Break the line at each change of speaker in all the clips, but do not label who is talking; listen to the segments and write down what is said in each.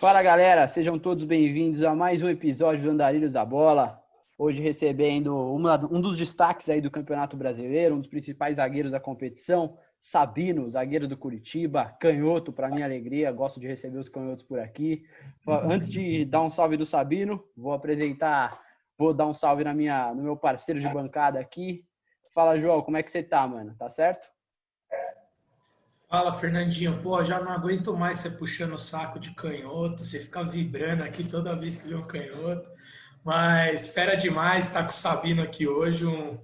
Fala galera, sejam todos bem-vindos a mais um episódio do Andarilhos da Bola. Hoje recebendo um dos destaques aí do Campeonato Brasileiro, um dos principais zagueiros da competição, Sabino, zagueiro do Curitiba, canhoto, para minha alegria, gosto de receber os canhotos por aqui. Antes de dar um salve do Sabino, vou dar um salve no meu parceiro de bancada aqui. Fala, João, como é que você tá, mano? Tá certo?
Fala, Fernandinho. Pô, já não aguento mais você puxando o saco de canhoto, você fica vibrando aqui toda vez que vê um canhoto. Mas fera demais estar com o Sabino aqui hoje, um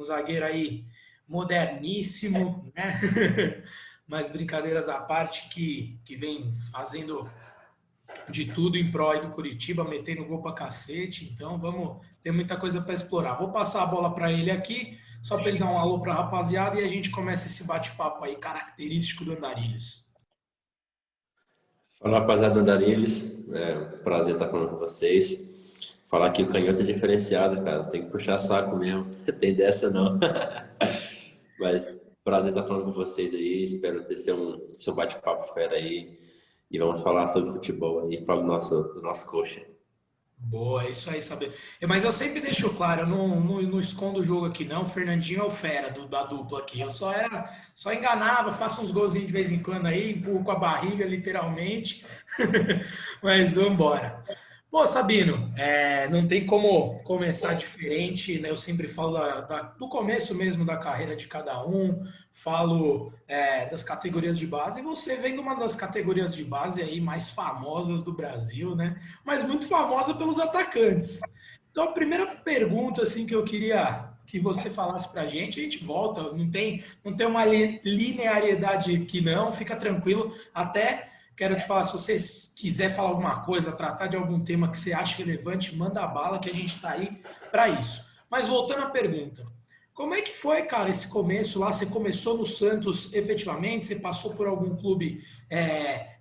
zagueiro aí moderníssimo, né? Mas brincadeiras à parte, que vem fazendo de tudo em prol aí do Curitiba, metendo gol pra cacete. Então vamos ter muita coisa para explorar. Vou passar a bola para ele aqui, só para ele dar um alô para a rapaziada e a gente começa esse bate-papo aí característico do Andarilhos.
Fala, rapaziada do Andarilhos. Prazer estar falando com vocês. Falar que o canhoto é diferenciado, cara. Tem que puxar saco mesmo. Tem dessa não. Mas prazer estar falando com vocês aí. Espero ter ser um bate-papo fera aí. E vamos falar sobre futebol aí. Falar do nosso coxa.
Boa, é isso aí, saber. Mas eu sempre deixo claro, eu não escondo o jogo aqui, não. O Fernandinho é o fera da dupla aqui. Só enganava, faço uns golzinhos de vez em quando aí, empurro com a barriga, literalmente. Mas vamos embora. Pô, Sabino, não tem como começar diferente, né? Eu sempre falo do começo mesmo da carreira de cada um, falo das categorias de base, e você vem de uma das categorias de base aí mais famosas do Brasil, né? Mas muito famosa pelos atacantes. Então, a primeira pergunta assim que eu queria que você falasse pra gente, a gente volta, não tem uma linearidade aqui não, fica tranquilo, até quero te falar, se você quiser falar alguma coisa, tratar de algum tema que você acha relevante, manda a bala que a gente está aí para isso. Mas voltando à pergunta, como é que foi, cara, esse começo lá? Você começou no Santos efetivamente? Você passou por algum clube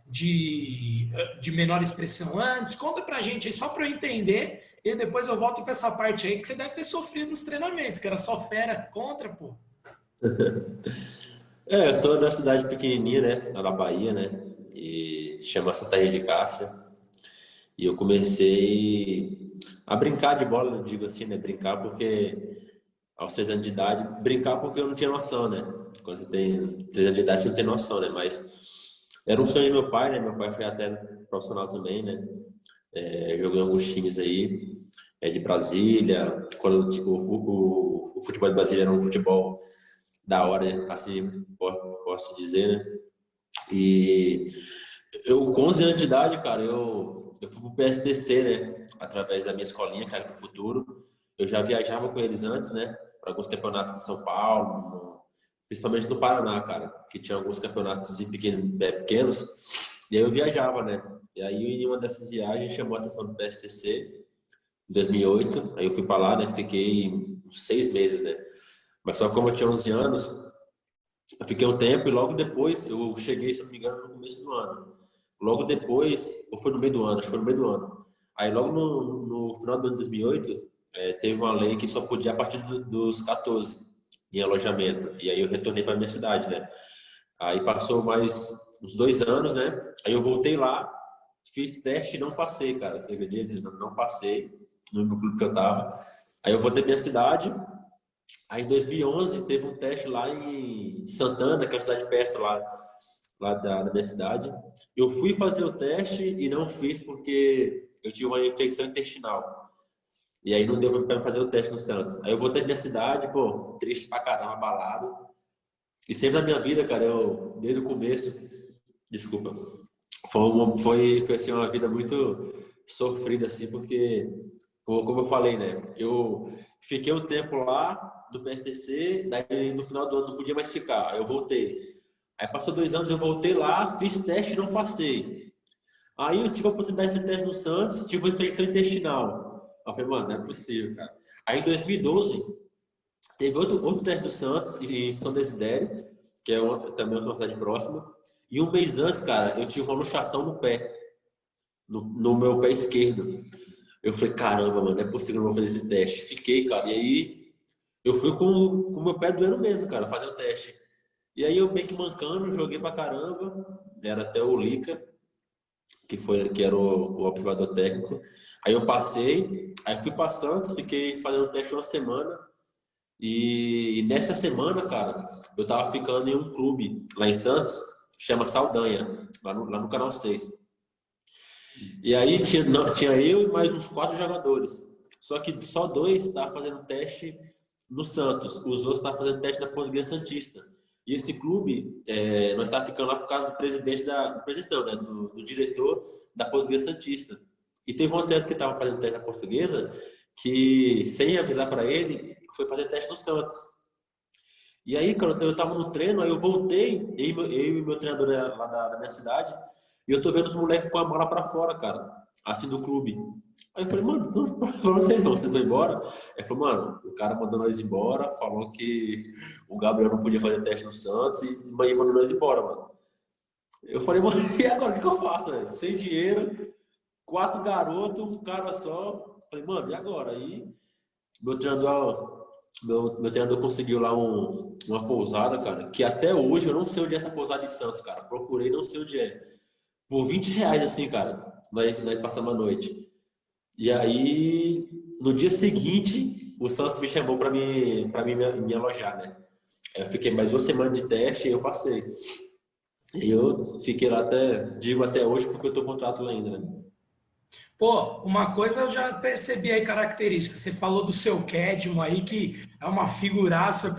de menor expressão antes? Conta pra gente aí, só para eu entender, e depois eu volto para essa parte aí que você deve ter sofrido nos treinamentos, que era só fera contra, pô.
Eu sou da cidade pequenininha, né? Lá na Bahia, né? E se chama Santa Rita de Cássia. E eu comecei a brincar de bola, eu digo assim, né? Brincar porque aos 3 anos de idade, brincar porque eu não tinha noção, né? Quando você tem 3 anos de idade, você não tem noção, né? Mas era um sonho do meu pai, né? Meu pai foi até profissional também, né? Jogou em alguns times aí, de Brasília. Quando tipo, o futebol de Brasília era um futebol da hora, assim, posso dizer, né? E eu, com 11 anos de idade, cara, eu fui pro PSTC, né? Através da minha escolinha, que era no futuro. Eu já viajava com eles antes, né? Para alguns campeonatos em São Paulo, principalmente no Paraná, cara, que tinha alguns campeonatos pequenos. E aí eu viajava, né? E aí em uma dessas viagens chamou a atenção do PSTC, em 2008. Aí eu fui para lá, né? Fiquei uns 6 meses, né? Mas só como eu tinha 11 anos, eu fiquei um tempo e logo depois eu cheguei, se não me engano, no começo do ano. Logo depois, ou foi no meio do ano, acho que foi no meio do ano. Aí logo no final do ano de 2008, teve uma lei que só podia a partir dos 14 em alojamento. E aí eu retornei para minha cidade, né? Aí passou mais uns 2 anos, né? Aí eu voltei lá, fiz teste e não passei, cara. Você acredita? Não passei no clube que eu tava. Aí eu voltei pra minha cidade. Aí em 2011 teve um teste lá em Santana, que é uma cidade perto lá da minha cidade. Eu fui fazer o teste e não fiz porque eu tive uma infecção intestinal. E aí não deu pra fazer o teste no Santos. Aí eu voltei pra minha cidade, pô, triste pra caramba, abalado. E sempre na minha vida, cara, eu, desde o começo, desculpa, foi assim, uma vida muito sofrida, assim, porque, como eu falei, né, eu fiquei um tempo lá do PSTC, daí no final do ano não podia mais ficar, aí eu voltei. Aí passou 2 anos, eu voltei lá, fiz teste e não passei. Aí eu tive a oportunidade de fazer teste no Santos, tive uma infecção intestinal. Eu falei, mano, não é possível, cara. Aí em 2012, teve outro teste do Santos, em São Desidério, que é também outra cidade próxima. E um mês antes, cara, eu tive uma luxação no pé, no meu pé esquerdo. Eu falei, caramba, mano, não é possível que eu não vou fazer esse teste. Fiquei, cara, e aí eu fui com o meu pé doendo mesmo, cara, fazer o teste. E aí eu meio que mancando, joguei pra caramba, era até o Lica. que era o observador técnico. Aí eu passei, aí fui para Santos, fiquei fazendo teste uma semana. E nessa semana, cara, eu tava ficando em um clube lá em Santos, chama Saldanha, lá no Canal 6. E aí tinha eu e mais uns 4 jogadores. Só que só 2 estavam fazendo teste no Santos. Os outros estavam fazendo teste na Portuguesa Santista. E esse clube, nós estávamos ficando lá por causa do presidente né, do diretor da Portuguesa Santista. E teve um atleta que estava fazendo teste na Portuguesa que, sem avisar para ele, foi fazer teste no Santos. E aí, cara, eu estava no treino, aí eu voltei, eu e meu treinador lá da minha cidade, e eu tô vendo os moleques com a mala para fora, cara, assim, do clube. Aí eu falei, mano, pra vocês vão embora? Ele falou, mano, o cara mandou nós embora, falou que o Gabriel não podia fazer teste no Santos e mandou nós embora, mano. Eu falei, mano, e agora o que eu faço, velho? Sem dinheiro, 4 garotos, um cara só. Falei, mano, e agora? Aí meu treinador conseguiu lá uma pousada, cara, que até hoje eu não sei onde é essa pousada de Santos, cara. Procurei, não sei onde é. Por R$ 20, assim, cara, nós passamos a noite. E aí, no dia seguinte, o Santos me chamou para me alojar, né? Eu fiquei mais 1 semana de teste e eu passei. E eu fiquei lá até hoje, porque eu tô contrato lá ainda, né?
Pô, uma coisa eu já percebi aí característica. Você falou do seu Kedmo aí, que é uma figuraça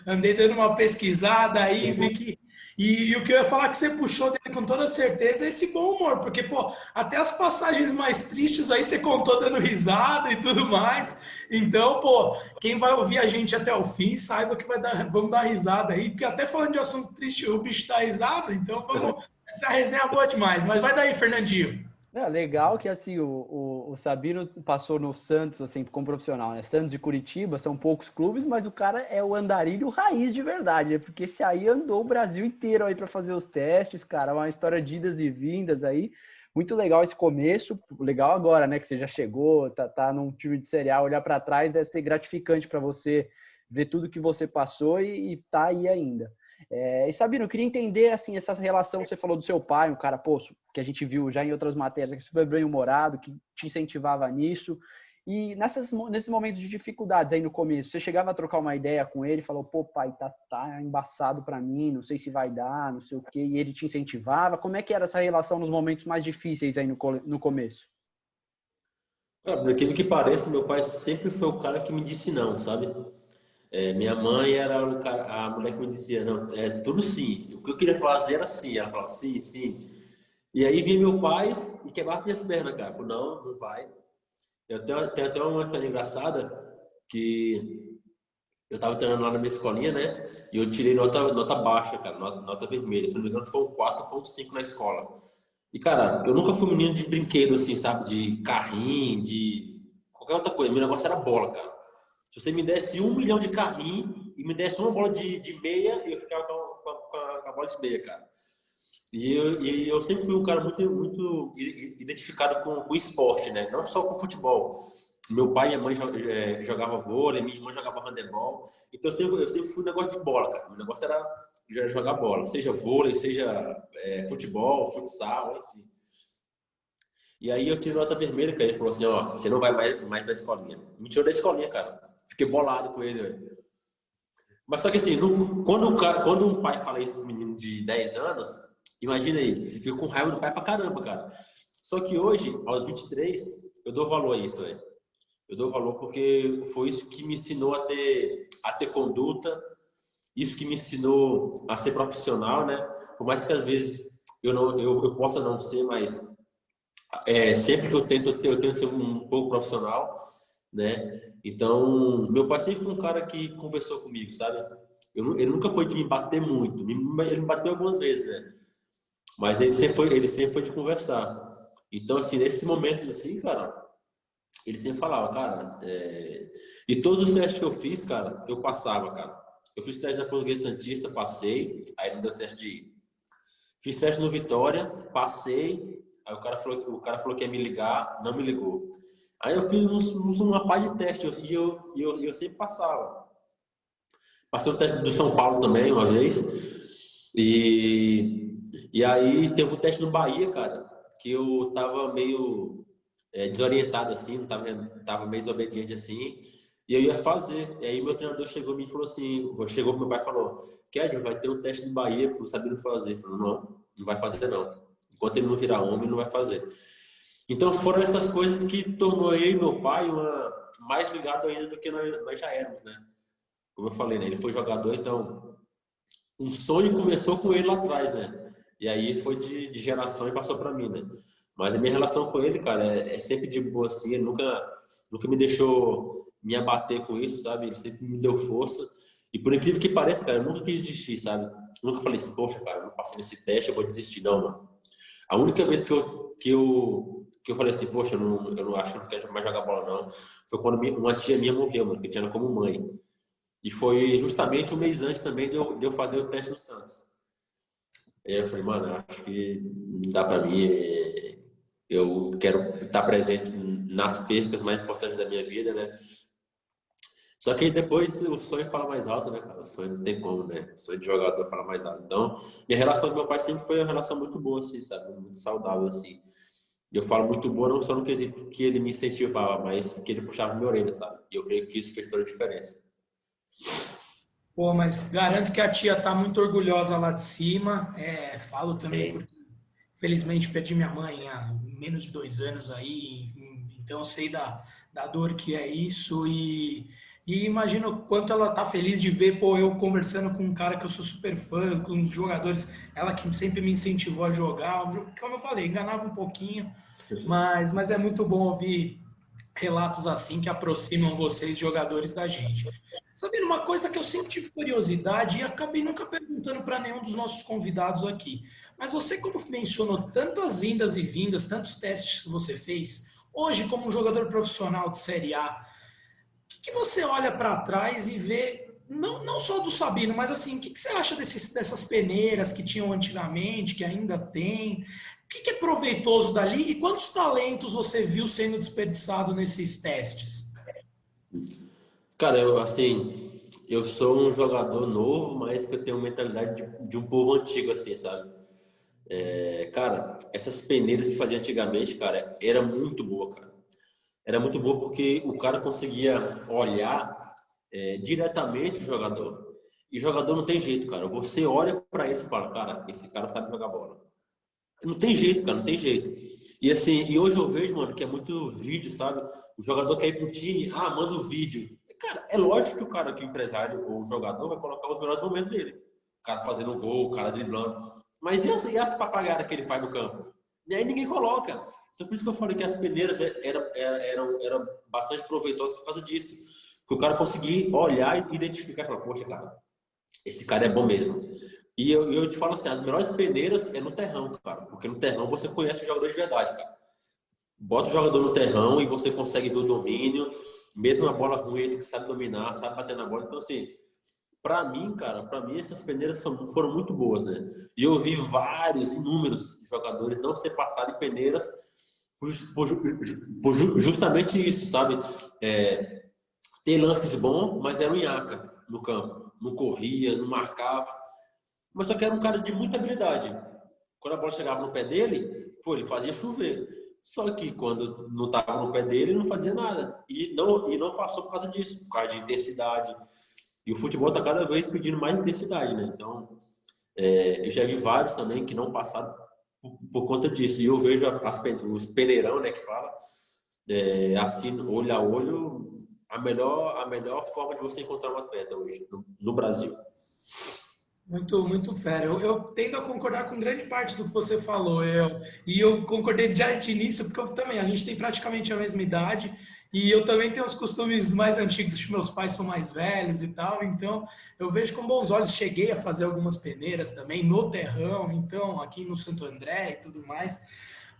Andei dando uma pesquisada aí, vi que. E o que eu ia falar que você puxou dele com toda certeza é esse bom humor, porque, pô, até as passagens mais tristes aí você contou dando risada e tudo mais. Então, pô, quem vai ouvir a gente até o fim, saiba que vamos dar risada aí, porque até falando de assunto triste, o bicho dá risada, então vamos. Essa resenha é boa demais. Mas vai daí, Fernandinho.
É legal que assim o Sabino passou no Santos assim como profissional, né? Santos e Curitiba são poucos clubes, mas o cara é o andarilho raiz de verdade, né? Porque esse aí andou o Brasil inteiro aí para fazer os testes, cara, uma história de idas e vindas aí. Muito legal esse começo, legal agora, né? Que você já chegou, tá num time de Série A, olhar para trás deve ser gratificante para você ver tudo que você passou e tá aí ainda. E Sabino, eu queria entender assim, essa relação, você falou do seu pai, um cara, pô, que a gente viu já em outras matérias, super bem-humorado, que te incentivava nisso. E nesses momentos de dificuldades aí no começo, você chegava a trocar uma ideia com ele, falou, pô, pai, tá embaçado para mim, não sei se vai dar, não sei o quê, e ele te incentivava. Como é que era essa relação nos momentos mais difíceis aí no começo?
Por aquilo que pareça, meu pai sempre foi o cara que me disse não, sabe? Minha mãe era a mulher que me dizia, não, é tudo sim. O que eu queria fazer era sim. Ela falava, sim, sim. E aí vinha meu pai e quebrava minhas pernas, cara. Falei, não vai. Eu tenho até uma história engraçada que eu tava treinando lá na minha escolinha, né? E eu tirei nota baixa, cara, nota vermelha. Se não me engano, foi um 4 ou foi um 5 na escola. E, cara, eu nunca fui menino de brinquedo, assim, sabe? De carrinho, de qualquer outra coisa. Meu negócio era bola, cara. Se você me desse 1 milhão de carrinho e me desse uma bola de meia, eu ficava com a bola de meia, cara. E eu sempre fui um cara muito, muito identificado com o esporte, né? Não só com futebol. Meu pai e minha mãe jogavam vôlei, minha irmã jogava handebol. Então eu sempre fui um negócio de bola, cara. Meu negócio era jogar bola. Seja vôlei, seja futebol, futsal, enfim. E aí eu tirei nota vermelha, cara. Ele falou assim, ó, você não vai mais pra escolinha. Me tirou da escolinha, cara. Fiquei bolado com ele, velho. Mas só que assim, quando um pai fala isso para um menino de 10 anos, imagina aí, você fica com raiva do pai pra caramba, cara. Só que hoje, aos 23, eu dou valor a isso, velho. Eu dou valor porque foi isso que me ensinou a ter conduta, isso que me ensinou a ser profissional, né? Por mais que às vezes eu possa não ser, mas sempre que eu tento ser um pouco profissional, né? Então, meu pai sempre foi um cara que conversou comigo, sabe? Ele nunca foi de me bater muito. Ele me bateu algumas vezes, né? Mas ele sempre foi de conversar. Então, assim, nesses momentos assim, cara, ele sempre falava, cara, e todos os testes que eu fiz, cara, eu passava, cara. Eu fiz teste na Portuguesa Santista, passei, aí não deu certo de ir. Fiz teste no Vitória, passei, aí o cara falou que ia me ligar, não me ligou. Aí eu fiz uma par de testes e eu sempre passava. Passei o teste do São Paulo também, uma vez. E aí teve um teste no Bahia, cara, que eu tava meio desorientado, assim, tava meio desobediente, assim, e eu ia fazer. E aí meu treinador chegou em mim e falou assim, chegou pro meu pai e falou, Kedro, vai ter um teste do Bahia pro Sabino fazer. Ele falou, não vai fazer não. Enquanto ele não virar homem, ele não vai fazer. Então foram essas coisas que tornou eu e meu pai mais ligado ainda do que nós já éramos, né? Como eu falei, né? Ele foi jogador, então um sonho começou com ele lá atrás, né? E aí foi de geração e passou para mim, né? Mas a minha relação com ele, cara, é sempre de boa, assim. Ele nunca me deixou me abater com isso, sabe? Ele sempre me deu força. E por incrível que pareça, cara, eu nunca quis desistir, sabe? Nunca falei assim, poxa, cara, eu não passei nesse teste, eu vou desistir. Não, mano. A única vez que eu falei assim, poxa, eu não acho que eu não quero mais jogar bola, não, foi quando uma tia minha morreu, mano, que tinha ela como mãe. E foi justamente um mês antes também de eu fazer o teste no Santos. Aí eu falei, mano, acho que não dá pra mim. Eu quero estar presente nas percas mais importantes da minha vida, né? Só que depois o sonho fala mais alto, né, cara? O sonho não tem como, né? O sonho de jogador fala mais alto. Então, minha relação com meu pai sempre foi uma relação muito boa, assim, sabe? Muito saudável, assim. E eu falo muito boa não só no quesito que ele me incentivava, mas que ele puxava minha orelha, sabe? E eu creio que isso fez toda a diferença.
Pô, mas garanto que a tia tá muito orgulhosa lá de cima. Falo também
Bem,
porque, felizmente, perdi minha mãe há menos de 2 anos aí, então eu sei da dor que é isso e imagino o quanto ela tá feliz de ver, pô, eu conversando com um cara que eu sou super fã, com os jogadores, ela que sempre me incentivou a jogar, como eu falei, enganava um pouquinho, mas é muito bom ouvir relatos assim que aproximam vocês, jogadores, da gente. Sabendo uma coisa que eu sempre tive curiosidade e acabei nunca perguntando para nenhum dos nossos convidados aqui, mas você, como mencionou tantas indas e vindas, tantos testes que você fez, hoje, como um jogador profissional de Série A, o que você olha para trás e vê, não só do Sabino, mas assim, o que você acha dessas peneiras que tinham antigamente, que ainda tem? O que é proveitoso dali e quantos talentos você viu sendo desperdiçado nesses testes?
cara, eu sou um jogador novo, mas que eu tenho mentalidade de um povo antigo, assim, sabe? Cara, essas peneiras que fazia antigamente, cara, era muito boa, cara. Era muito boa porque o cara conseguia olhar diretamente o jogador. E jogador não tem jeito, cara. Você olha pra ele e fala, cara, esse cara sabe jogar bola. Não tem jeito, cara, não tem jeito. E assim, e hoje eu vejo, mano, que é muito vídeo, sabe? O jogador quer ir pro time, manda o vídeo. Cara, é lógico que que o empresário ou o jogador vai colocar os melhores momentos dele. O cara fazendo um gol, o cara driblando. Mas e as papagaiadas que ele faz no campo? E aí ninguém coloca. Então por isso que eu falei que as peneiras eram bastante proveitosas por causa disso. Que o cara conseguia olhar e identificar e falar, poxa, cara, esse cara é bom mesmo. E eu te falo assim, as melhores peneiras é no terrão, cara. Porque no terrão você conhece o jogador de verdade, cara. Bota o jogador no terrão e você consegue ver o domínio. Mesmo a bola ruim, ele que sabe dominar, sabe bater na bola. Então, assim, pra mim, cara, pra mim essas peneiras foram muito boas, né? E eu vi vários, inúmeros jogadores não ser passados em peneiras justamente isso, sabe? Ter lances bons, mas era um nhaca no campo. Não corria, não marcava. Mas só que era um cara de muita habilidade. Quando a bola chegava no pé dele, pô, ele fazia chover. Só que quando não estava no pé dele, ele não fazia nada. E não passou por causa disso, por causa de intensidade. E o futebol está cada vez pedindo mais intensidade, né? Então, eu já vi vários também que não passaram por conta disso. E eu vejo os peneirão, né, que fala, assim, olho a olho, a melhor forma de você encontrar um atleta hoje no Brasil.
Muito, muito fera. Eu tendo a concordar com grande parte do que você falou. E eu concordei já de início, porque a gente tem praticamente a mesma idade, e eu também tenho os costumes mais antigos, os meus pais são mais velhos e tal, então eu vejo com bons olhos. Cheguei a fazer algumas peneiras também no terrão, então, aqui no Santo André e tudo mais.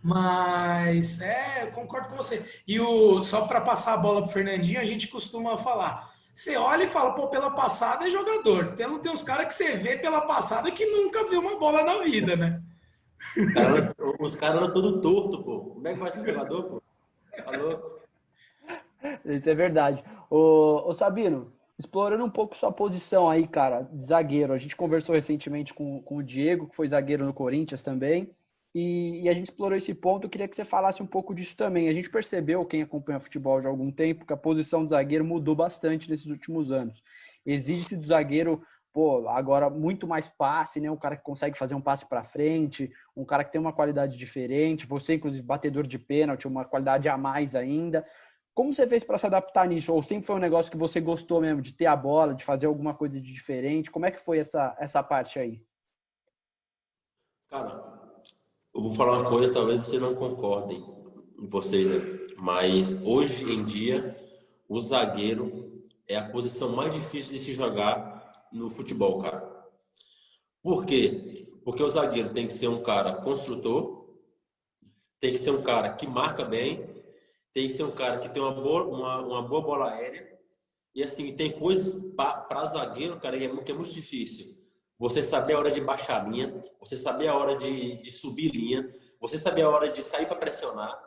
Mas eu concordo com você. Só para passar a bola para o Fernandinho, a gente costuma falar. Você olha e fala, pô, pela passada é jogador. Tem uns caras que você vê pela passada que nunca viu uma bola na vida, né?
Os caras eram todo torto, pô. Como é que vai ser jogador, pô? Tá louco?
Isso é verdade. Ô Sabino, explorando um pouco sua posição aí, cara, de zagueiro. A gente conversou recentemente com o Diego, que foi zagueiro no Corinthians também. E a gente explorou esse ponto, eu queria que você falasse um pouco disso também. A gente percebeu, quem acompanha futebol já há algum tempo, que a posição do zagueiro mudou bastante nesses últimos anos. Exige-se do zagueiro, agora muito mais passe, né? Um cara que consegue fazer um passe para frente, um cara que tem uma qualidade diferente, você, inclusive, batedor de pênalti, uma qualidade a mais ainda. Como você fez para se adaptar nisso? Ou sempre foi um negócio que você gostou mesmo, de ter a bola, de fazer alguma coisa de diferente? Como é que foi essa parte aí?
Cara, eu vou falar uma coisa, talvez vocês não concordem, vocês, né? Mas hoje em dia, o zagueiro é a posição mais difícil de se jogar no futebol, cara. Por quê? Porque o zagueiro tem que ser um cara construtor, tem que ser um cara que marca bem, tem que ser um cara que tem uma boa bola aérea. E assim, tem coisas para zagueiro, cara, que é muito difícil. Você saber a hora de baixar a linha, você saber a hora de subir linha, você saber a hora de sair para pressionar.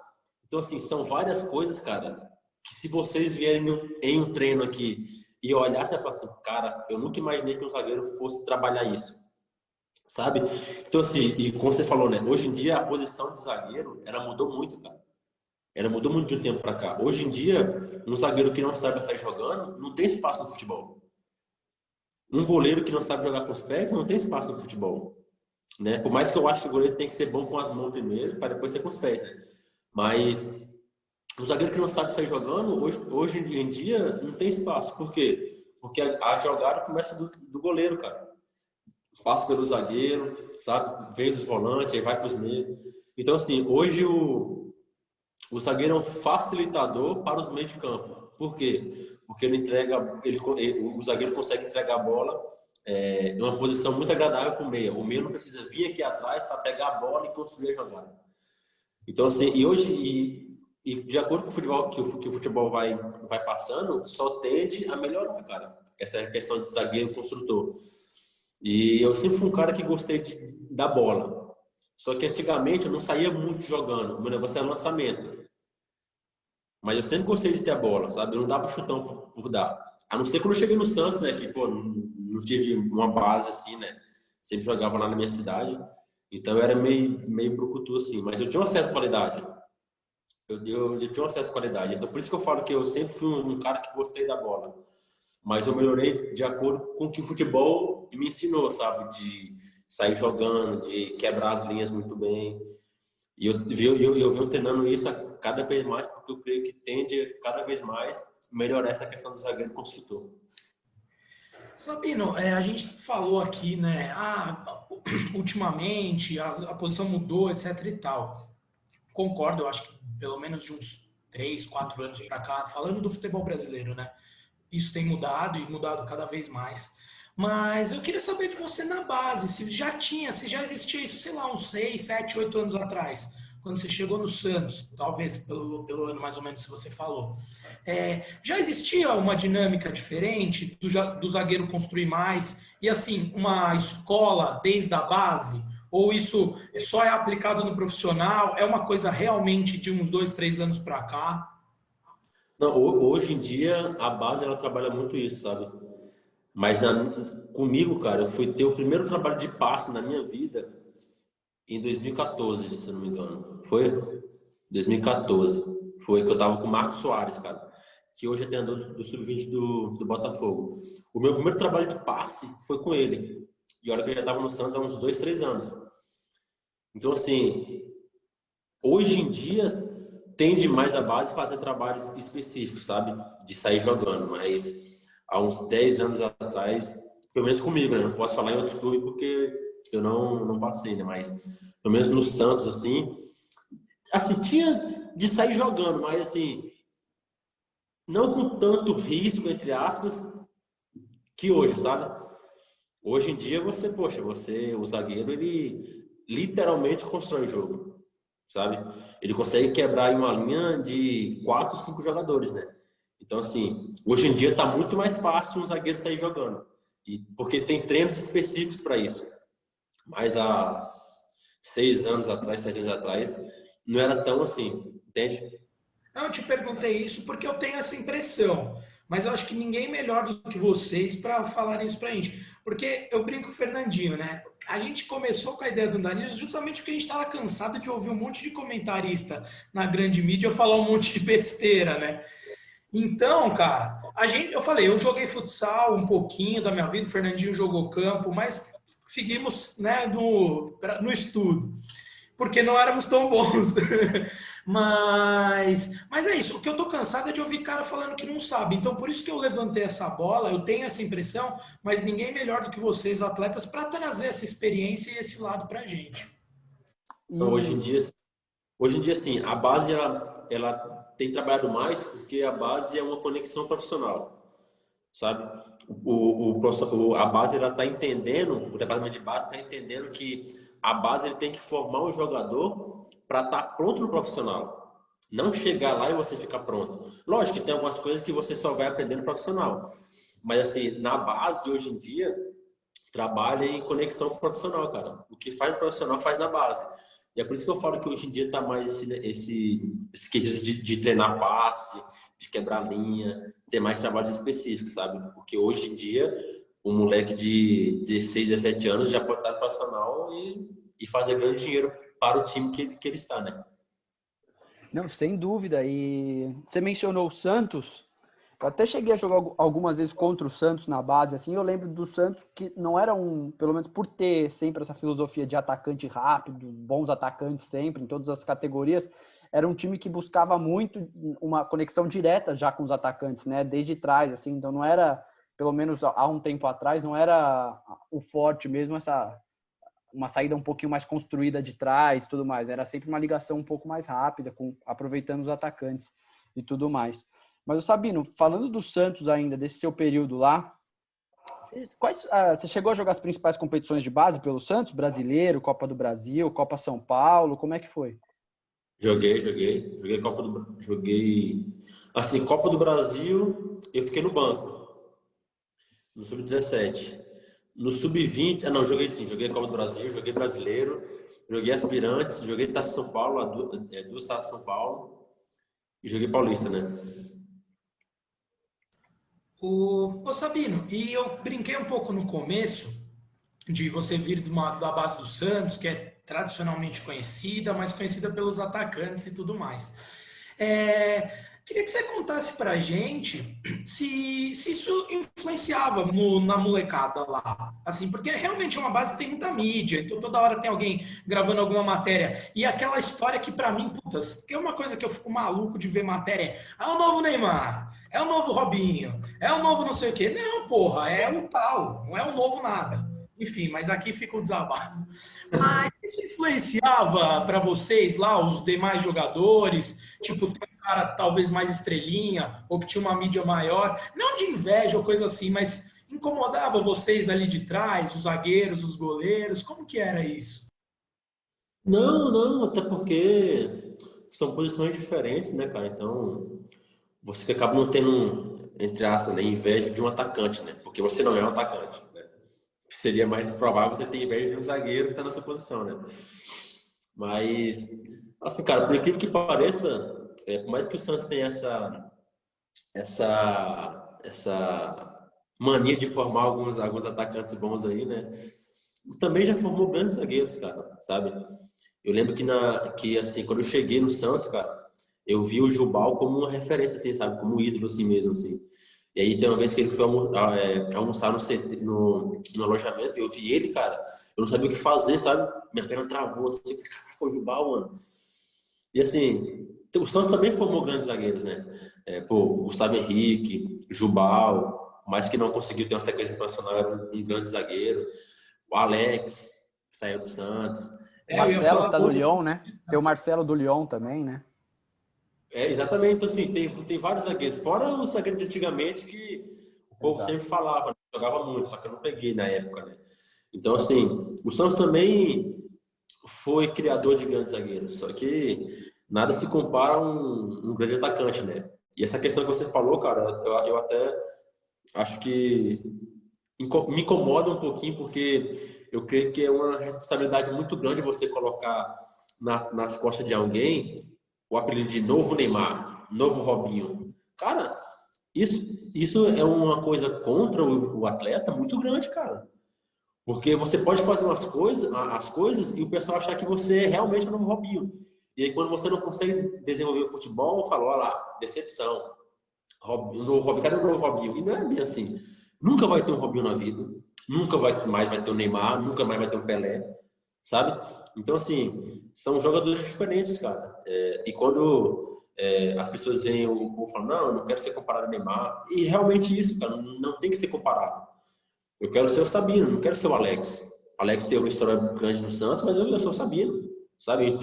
Então, assim, são várias coisas, cara, que se vocês vierem em um treino aqui e olhar, você vai falar assim, cara, eu nunca imaginei que um zagueiro fosse trabalhar isso, sabe? Então, assim, e como você falou, né? Hoje em dia, a posição de zagueiro, ela mudou muito, cara. Ela mudou muito de um tempo para cá. Hoje em dia, um zagueiro que não sabe sair jogando, não tem espaço no futebol. Um goleiro que não sabe jogar com os pés, não tem espaço no futebol. Né? Por mais que eu acho que o goleiro tem que ser bom com as mãos primeiro, para depois ser com os pés. Né? Mas um zagueiro que não sabe sair jogando, hoje em dia, não tem espaço. Por quê? Porque a jogada começa do goleiro, cara. Passa pelo zagueiro, sabe? Vem dos volantes, aí vai para os meios. Então, assim, hoje o zagueiro é um facilitador para os meios de campo. Por quê? Porque o zagueiro consegue entregar a bola em uma posição muito agradável para o meia. O meia não precisa vir aqui atrás para pegar a bola e construir a jogada. Então, assim, e de acordo com o futebol, que o futebol vai passando, só tende a melhorar, cara. Essa é a questão de zagueiro construtor. E eu sempre fui um cara que gostei da bola. Só que antigamente eu não saía muito jogando. O meu negócio era lançamento. Mas eu sempre gostei de ter a bola, sabe? Eu não dava chutão por dar. A não ser quando eu cheguei no Santos, né? Que, pô, não tive uma base assim, né? Sempre jogava lá na minha cidade. Então eu era meio brucutu assim. Mas eu tinha uma certa qualidade. Eu tinha uma certa qualidade. Então por isso que eu falo que eu sempre fui um cara que gostei da bola. Mas eu melhorei de acordo com o que o futebol me ensinou, sabe? De sair jogando, de quebrar as linhas muito bem. E eu venho treinando isso cada vez mais, porque eu creio que tende cada vez mais melhorar essa questão do zagueiro construtor.
Sabino, a gente falou aqui, né? Ultimamente a posição mudou, etc e tal. Concordo, eu acho que pelo menos de uns 3, 4 anos para cá, falando do futebol brasileiro, né? Isso tem mudado e mudado cada vez mais. Mas eu queria saber de você na base, se já existia isso, sei lá, uns 6, 7, 8 anos atrás, quando você chegou no Santos, talvez pelo ano mais ou menos que você falou. Já existia uma dinâmica diferente do zagueiro construir mais e assim, uma escola desde a base? Ou isso só é aplicado no profissional? É uma coisa realmente de uns 2, 3 anos para cá?
Não, hoje em dia a base ela trabalha muito isso, sabe? Mas comigo, cara, eu fui ter o primeiro trabalho de passe na minha vida em 2014, se eu não me engano. Foi? 2014. Foi que eu tava com o Marcos Soares, cara, que hoje é treinador do Sub-20 do Botafogo. O meu primeiro trabalho de passe foi com ele. E olha que eu já tava no Santos há uns 2, 3 anos. Então, assim, hoje em dia tende mais a base fazer trabalhos específicos, sabe? De sair jogando, mas há uns 10 anos atrás, pelo menos comigo, né? Não posso falar em outros clubes porque eu não passei, né? Mas pelo menos no Santos, assim, tinha de sair jogando, mas assim, não com tanto risco, entre aspas, que hoje, sabe? Hoje em dia o zagueiro, ele literalmente constrói jogo, sabe? Ele consegue quebrar em uma linha de 4, 5 jogadores, né? Então, assim, hoje em dia tá muito mais fácil um zagueiro sair jogando. Porque tem treinos específicos para isso. Mas há 6 anos atrás, 7 anos atrás, não era tão assim, entende?
Eu te perguntei isso porque eu tenho essa impressão. mas eu acho que ninguém melhor do que vocês para falar isso pra gente. Porque eu brinco com o Fernandinho, né? A gente começou com a ideia do Andarilhos justamente porque a gente estava cansado de ouvir um monte de comentarista na grande mídia falar um monte de besteira, né? Então, cara, eu falei, eu joguei futsal um pouquinho da minha vida, o Fernandinho jogou campo, mas seguimos, né, no estudo, porque não éramos tão bons. Mas é isso. O que eu tô cansado é de ouvir cara falando que não sabe. Então, por isso que eu levantei essa bola, eu tenho essa impressão, mas ninguém melhor do que vocês, atletas, para trazer essa experiência e esse lado pra gente.
Então, hoje em dia, sim, a base ela tem trabalhado mais porque a base é uma conexão profissional, sabe? A base ela está entendendo, o departamento de base está entendendo que a base ele tem que formar um jogador para estar pronto no profissional. Não chegar lá e você ficar pronto. Lógico que tem algumas coisas que você só vai aprender no profissional. Mas assim, na base, hoje em dia, trabalha em conexão profissional, cara. O que faz no profissional faz na base. E é por isso que eu falo que hoje em dia está mais esse quesito de treinar passe, de quebrar linha, ter mais trabalhos específicos, sabe? Porque hoje em dia, um moleque de 16, 17 anos já pode estar no profissional e fazer grande dinheiro para o time que ele está, né?
Não, sem dúvida. E você mencionou o Santos. Eu até cheguei a jogar algumas vezes contra o Santos na base, assim, eu lembro do Santos que não era pelo menos por ter sempre essa filosofia de atacante rápido, bons atacantes sempre, em todas as categorias, era um time que buscava muito uma conexão direta já com os atacantes, né, desde trás, assim, então não era, pelo menos há um tempo atrás, não era o forte mesmo, uma saída um pouquinho mais construída de trás e tudo mais, era sempre uma ligação um pouco mais rápida, aproveitando os atacantes e tudo mais. Mas, Sabino, falando do Santos ainda, desse seu período lá, você chegou a jogar as principais competições de base pelo Santos? Brasileiro, Copa do Brasil, Copa São Paulo, como é que foi?
Joguei assim, Copa do Brasil, eu fiquei no banco, no sub-17. No sub-20, não, joguei sim, joguei Copa do Brasil, joguei brasileiro, joguei aspirantes, joguei Taça São Paulo, duas Taças São Paulo e joguei Paulista, né?
Ô Sabino, e eu brinquei um pouco no começo de você vir da base do Santos, que é tradicionalmente conhecida, mas conhecida pelos atacantes e tudo mais. Queria que você contasse pra gente se isso influenciava na molecada lá. Assim, porque realmente é uma base que tem muita mídia, então toda hora tem alguém gravando alguma matéria. E aquela história que pra mim, putas, que é uma coisa que eu fico maluco de ver matéria. É o novo Neymar, é o novo Robinho, é o novo não sei o quê. Não, porra, é o tal, não é o novo nada. Enfim, mas aqui fica o desabafo. Mas isso influenciava para vocês lá, os demais jogadores? Tipo, tem um cara talvez mais estrelinha, ou que tinha uma mídia maior, não de inveja ou coisa assim, mas incomodava vocês ali de trás, os zagueiros, os goleiros? Como que era isso?
Não, até porque são posições diferentes, né, cara? Então, você acaba não tendo, entre aspas, né, inveja de um atacante, né? Porque você não é um atacante, né? Seria mais provável você ter inveja de um zagueiro que está nessa posição, né? Mas, assim, cara, por incrível que pareça, por mais que o Santos tenha essa mania de formar alguns atacantes bons aí, né? Também já formou grandes zagueiros, cara, sabe? Eu lembro que assim, quando eu cheguei no Santos, cara, eu vi o Jubal como uma referência, assim, sabe? Como um ídolo, assim mesmo, assim. E aí tem uma vez que ele foi almoçar no alojamento e eu vi ele, cara, eu não sabia o que fazer, sabe? Minha perna travou, assim, caraca, o Jubal, mano. E assim, o Santos também formou grandes zagueiros, né? Gustavo Henrique, Jubal, mas que não conseguiu ter uma sequência profissional, era um grande zagueiro. O Alex, que saiu do Santos.
O
Eu ia
Marcelo que
falar
tá no
outros.
Lyon, né? Tem o Marcelo do Lyon também, né?
Exatamente, então assim, tem vários zagueiros. Fora os zagueiros de antigamente que o povo
Exato.
sempre falava, né? Jogava muito, só que eu não peguei na época, né? Então, assim, o Santos também foi criador de grandes zagueiros, só que nada se compara a um grande atacante, né? E essa questão que você falou, cara, eu até acho que me incomoda um pouquinho, porque eu creio que é uma responsabilidade muito grande você colocar nas costas de alguém o apelido de novo Neymar, novo Robinho. Cara, Isso é uma coisa contra o atleta muito grande, cara. Porque você pode fazer as coisas e o pessoal achar que você é realmente o novo Robinho. E aí, quando você não consegue desenvolver o futebol, fala, olha lá, decepção. O novo Robinho, cadê o novo Robinho? E não é bem assim. Nunca vai ter um Robinho na vida. Nunca mais vai ter o Neymar. Nunca mais vai ter o Pelé. Sabe? Então, assim, são jogadores diferentes, cara. E quando as pessoas veem o povo falando, não, eu não quero ser comparado ao Neymar. E realmente isso, cara, não tem que ser comparado. Eu quero ser o Sabino, não quero ser o Alex. O Alex tem uma história grande no Santos, mas eu sou o Sabino, sabe?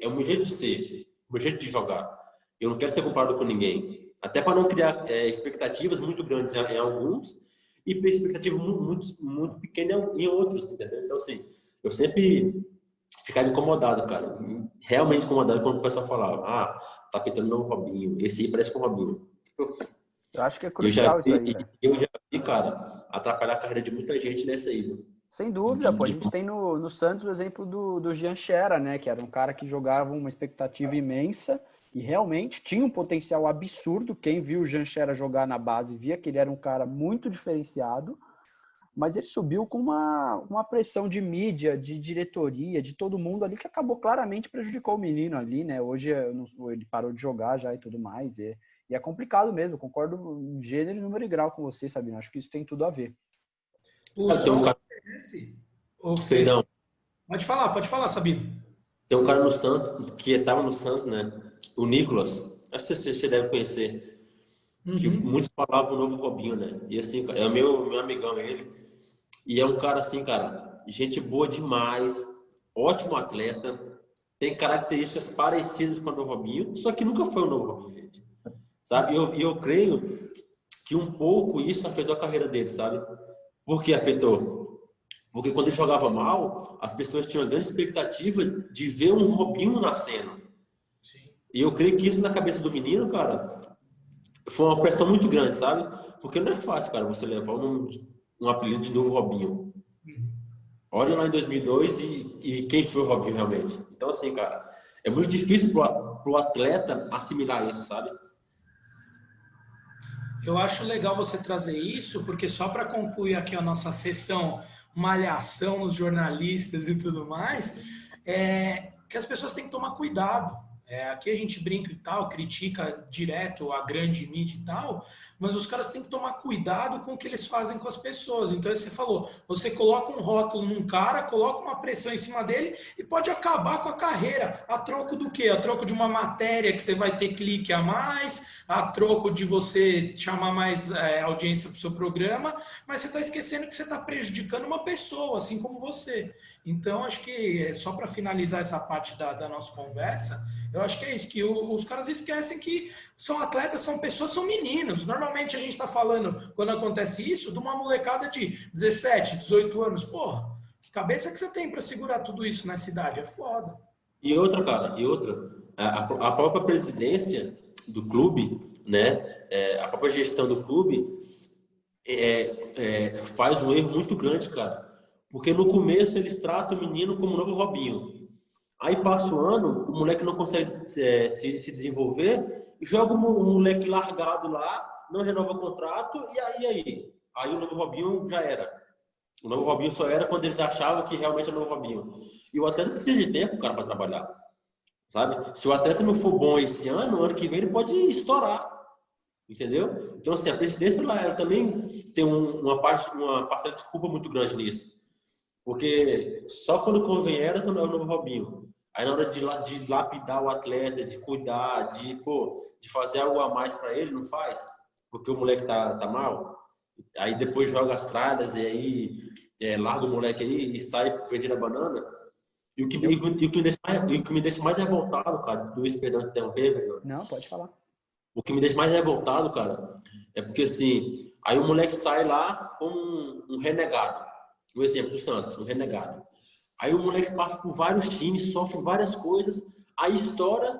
É o meu jeito de ser, o meu jeito de jogar. Eu não quero ser comparado com ninguém. Até para não criar expectativas muito grandes em alguns e expectativas muito pequenas em outros, entendeu? Então, assim, eu sempre ficava incomodado, cara. Realmente incomodado quando o pessoal falava, tá pintando um novo Robinho, esse aí parece com o Robinho.
Eu acho que é crucial isso aí, velho.
Eu já vi, cara, atrapalhar a carreira de muita gente nessa aí, viu?
Sem dúvida, pô. A gente tem no Santos o exemplo do Jean Xera, né? Que era um cara que jogava uma expectativa imensa e realmente tinha um potencial absurdo. Quem viu o Jean Xera jogar na base via que ele era um cara muito diferenciado, mas ele subiu com uma pressão de mídia, de diretoria, de todo mundo ali, que acabou claramente prejudicou o menino ali, né? Hoje ele parou de jogar já e tudo mais. E é complicado mesmo, eu concordo em gênero, número e grau com você, Sabino. Acho que isso tem tudo a ver.
Tem um cara... Perdão.
Pode falar, Sabino.
Tem um cara no Santos, que estava no Santos, né? O Nicolas. Acho que você deve conhecer. Que muitos falavam o novo Robinho, né? E assim, é o meu amigão, ele. E é um cara assim, cara, gente boa demais, ótimo atleta, tem características parecidas com o novo Robinho, só que nunca foi o novo Robinho, gente. Sabe? E eu creio que um pouco isso afetou a carreira dele, sabe? Por que afetou? Porque quando ele jogava mal, as pessoas tinham uma grande expectativa de ver um Robinho nascendo. Sim. E eu creio que isso na cabeça do menino, cara, foi uma pressão muito grande, sabe? Porque não é fácil, cara, você levar um apelido de novo Robinho. Olha lá em 2002 e quem foi o Robinho realmente. Então, assim, cara, é muito difícil pro atleta assimilar isso, sabe?
Eu acho legal você trazer isso, porque só para concluir aqui a nossa sessão malhação nos jornalistas e tudo mais, que as pessoas têm que tomar cuidado. Aqui a gente brinca e tal, critica direto a grande mídia e tal, mas os caras têm que tomar cuidado com o que eles fazem com as pessoas. Então, você falou, você coloca um rótulo num cara, coloca uma pressão em cima dele e pode acabar com a carreira. A troco do quê? A troco de uma matéria que você vai ter clique a mais, a troco de você chamar mais audiência para o seu programa, mas você está esquecendo que você está prejudicando uma pessoa, assim como você. Então, acho que só para finalizar essa parte da nossa conversa, eu acho que é isso, que os caras esquecem que são atletas, são pessoas, são meninos. Normalmente a gente está falando, quando acontece isso, de uma molecada de 17, 18 anos. Porra, que cabeça que você tem para segurar tudo isso nessa idade? É foda.
E outra, cara, a própria presidência do clube, né, a própria gestão do clube faz um erro muito grande, cara. Porque no começo eles tratam o menino como o novo Robinho. Aí passa o ano, o moleque não consegue se desenvolver, joga um moleque largado lá, não renova o contrato, e aí? Aí o novo Robinho já era. O novo Robinho só era quando eles achavam que realmente era o novo Robinho. E o atleta precisa de tempo, cara, para trabalhar. Sabe? Se o atleta não for bom esse ano que vem ele pode estourar. Entendeu? Então, assim, a presidência ela também tem uma parcela de culpa muito grande nisso. Porque só quando convém era quando é o novo Robinho. Aí na hora de lapidar o atleta, de cuidar, de fazer algo a mais para ele, não faz. Porque o moleque tá mal. Aí depois joga as tralhas e aí larga o moleque aí e sai vendendo a banana. E o que me deixa mais revoltado, cara, Luiz, perdão de interromper, velho.
Não, pode falar.
O que me deixa mais revoltado, cara, é porque assim, aí o moleque sai lá como um renegado. Um exemplo do Santos, um renegado. Aí o moleque passa por vários times, sofre várias coisas, aí estoura,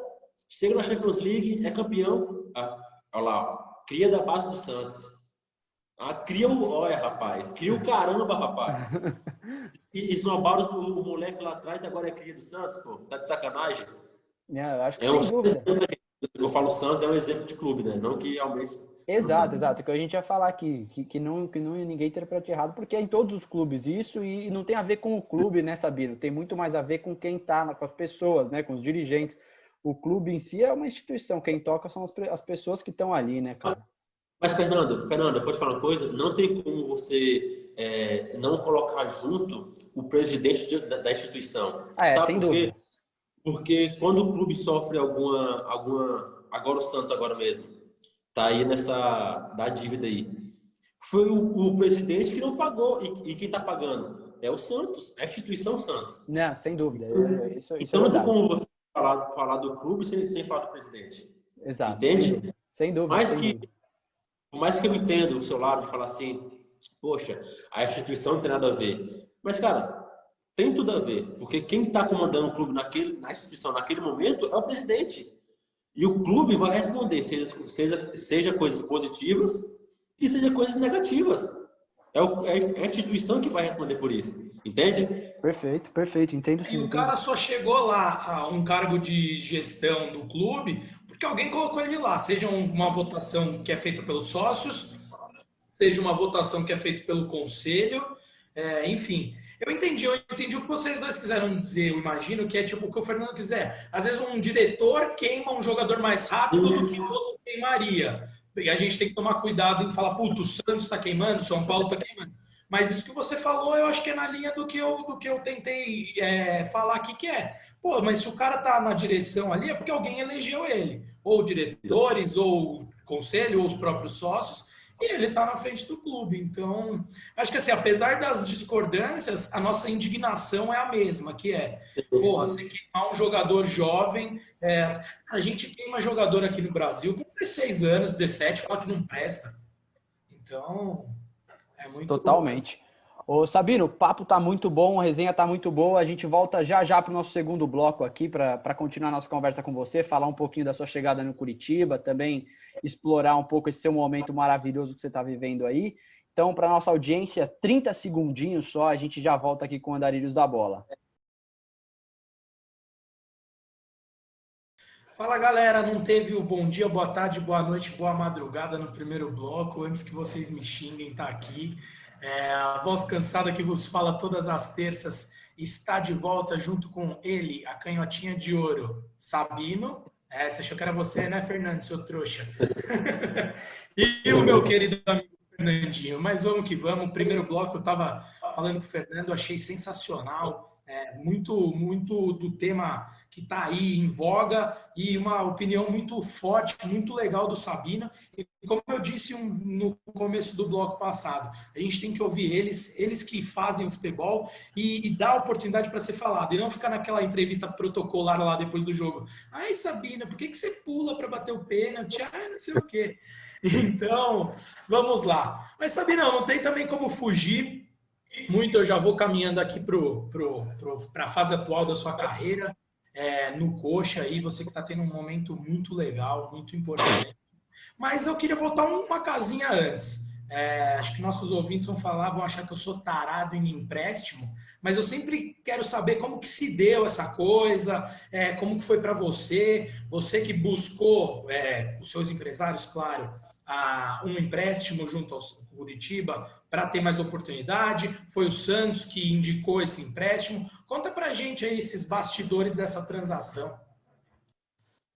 chega na Champions League, é campeão. Olha lá, cria da base do Santos. Olha, rapaz, cria o caramba, rapaz. E esnobaram o moleque lá atrás, agora é cria do Santos, pô. Tá de sacanagem?
Eu acho que sem dúvida.
Eu falo Santos é um exemplo de clube, né? Não que realmente
Exato, exato. Que a gente ia falar aqui, que não ninguém interprete errado, porque é em todos os clubes isso, e não tem a ver com o clube, né, Sabino? Tem muito mais a ver com quem tá, com as pessoas, né, com os dirigentes. O clube em si é uma instituição, quem toca são as pessoas que estão ali, né, cara?
Mas, Fernando, eu vou te falar uma coisa, não tem como você não colocar junto o presidente da instituição.
Ah, é,
Sabe
sem
por quê?
dúvida.
Porque quando o clube sofre agora o Santos agora mesmo, tá aí da dívida aí. Foi o presidente que não pagou, e quem está pagando é o Santos, é a instituição Santos.
Né, sem dúvida. Isso é
Então não tem
verdade.
como você falar do clube sem falar do presidente.
Exato, sem
Entende?
dúvida. Sem dúvida,
Mas
sem
que
dúvida.
Por mais que eu entenda o seu lado de falar assim, poxa, a instituição não tem nada a ver. Mas, cara, tem tudo a ver. Porque quem está comandando o clube na instituição naquele momento é o presidente. E o clube vai responder, seja coisas positivas e seja coisas negativas. É a instituição que vai responder por isso. Entende?
Perfeito, perfeito. Entendo
E
sim,
o
entendo.
cara só chegou lá a um cargo de gestão do clube porque alguém colocou ele lá, seja uma votação que é feita pelos sócios, seja uma votação que é feita pelo conselho, enfim. Eu entendi o que vocês dois quiseram dizer, eu imagino que é tipo o que o Fernando quiser. Às vezes um diretor queima um jogador mais rápido do que o outro queimaria. E a gente tem que tomar cuidado em falar, puto, o Santos está queimando, o São Paulo está queimando. Mas isso que você falou, eu acho que é na linha do que eu tentei falar aqui, que é, pô, mas se o cara tá na direção ali, é porque alguém elegeu ele. Ou diretores, ou conselho, ou os próprios sócios, e ele tá na frente do clube. Então, acho que assim, apesar das discordâncias, a nossa indignação é a mesma, que é, porra, você queimar um jogador jovem, a gente queima jogador aqui no Brasil com 16 anos, 17, fala que não presta. Então, é muito.
Totalmente. Ô, Sabino, o papo tá muito bom, a resenha tá muito boa. A gente volta já já para o nosso segundo bloco aqui para continuar a nossa conversa com você, falar um pouquinho da sua chegada no Curitiba, também explorar um pouco esse seu momento maravilhoso que você está vivendo aí. Então, para nossa audiência, 30 segundinhos só, a gente já volta aqui com o Andarilhos da Bola.
Fala galera, não teve o bom dia, boa tarde, boa noite, boa madrugada no primeiro bloco, antes que vocês me xinguem, tá aqui. A voz cansada que vos fala todas as terças está de volta junto com ele, a canhotinha de ouro, Sabino. Você achou que era você, né, Fernando, seu trouxa? E o meu querido amigo Fernandinho. Mas vamos que vamos. O primeiro bloco eu estava falando com o Fernando, achei sensacional. Muito, muito do tema que está aí em voga e uma opinião muito forte, muito legal do Sabino. E como eu disse no começo do bloco passado, a gente tem que ouvir eles que fazem o futebol e dar oportunidade para ser falado. E não ficar naquela entrevista protocolar lá depois do jogo. Ai, Sabino, por que você pula para bater o pênalti? Ai, não sei o quê. Então, vamos lá. Mas, Sabino, não tem também como fugir muito. Eu já vou caminhando aqui para a fase atual da sua carreira, no Coxa aí, você que está tendo um momento muito legal, muito importante. Mas eu queria voltar uma casinha antes. Acho que nossos ouvintes vão achar que eu sou tarado em empréstimo, mas eu sempre quero saber como que se deu essa coisa, como que foi para você que buscou, os seus empresários, claro, um empréstimo junto ao Curitiba para ter mais oportunidade, foi o Santos que indicou esse empréstimo. Conta pra gente aí esses bastidores dessa transação.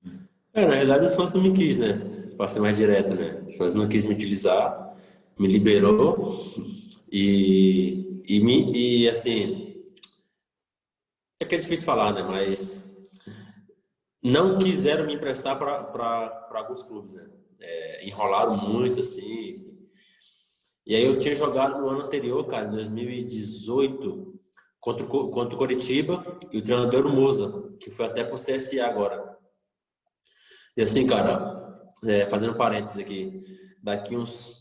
Na realidade o Santos não me quis, né? Para ser mais direto, né? O Santos não quis me utilizar, me liberou e assim, é que é difícil falar, né? Mas não quiseram me emprestar para alguns clubes, né? Enrolaram muito, assim. E aí eu tinha jogado no ano anterior, cara, em 2018, contra o Coritiba, e o treinador era o Moza, que foi até pro CSA agora. E assim, cara, fazendo parênteses aqui, daqui uns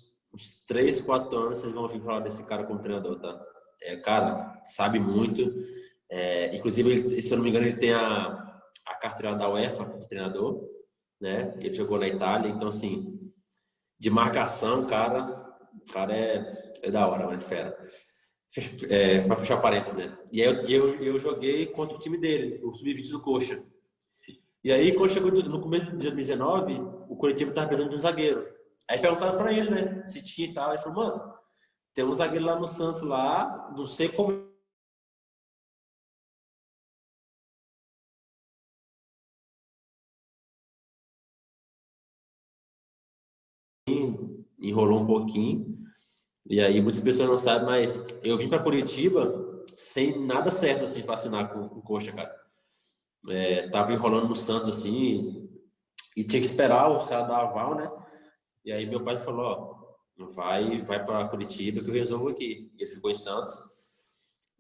3, 4 anos vocês vão ouvir falar desse cara como treinador, tá? Cara, sabe muito. Inclusive, se eu não me engano, ele tem a carteira da UEFA de treinador, né? Ele jogou na Itália, então assim, de marcação, o cara é da hora, mas fera. Para fechar parênteses, né? E aí eu joguei contra o time dele, o Sub-20 do Coxa. E aí, quando chegou no começo de 2019, o Coritiba estava precisando de um zagueiro. Aí perguntaram pra ele, né? Se tinha e tal. Ele falou, mano, tem um zagueiro lá no Santos lá, não sei como enrolou um pouquinho. E aí muitas pessoas não sabem, mas eu vim para Curitiba sem nada certo assim para assinar com o Coxa, cara. Tava enrolando no Santos assim e tinha que esperar os caras dar aval, né? E aí meu pai falou, ó, vai para Curitiba que eu resolvo aqui. E ele ficou em Santos.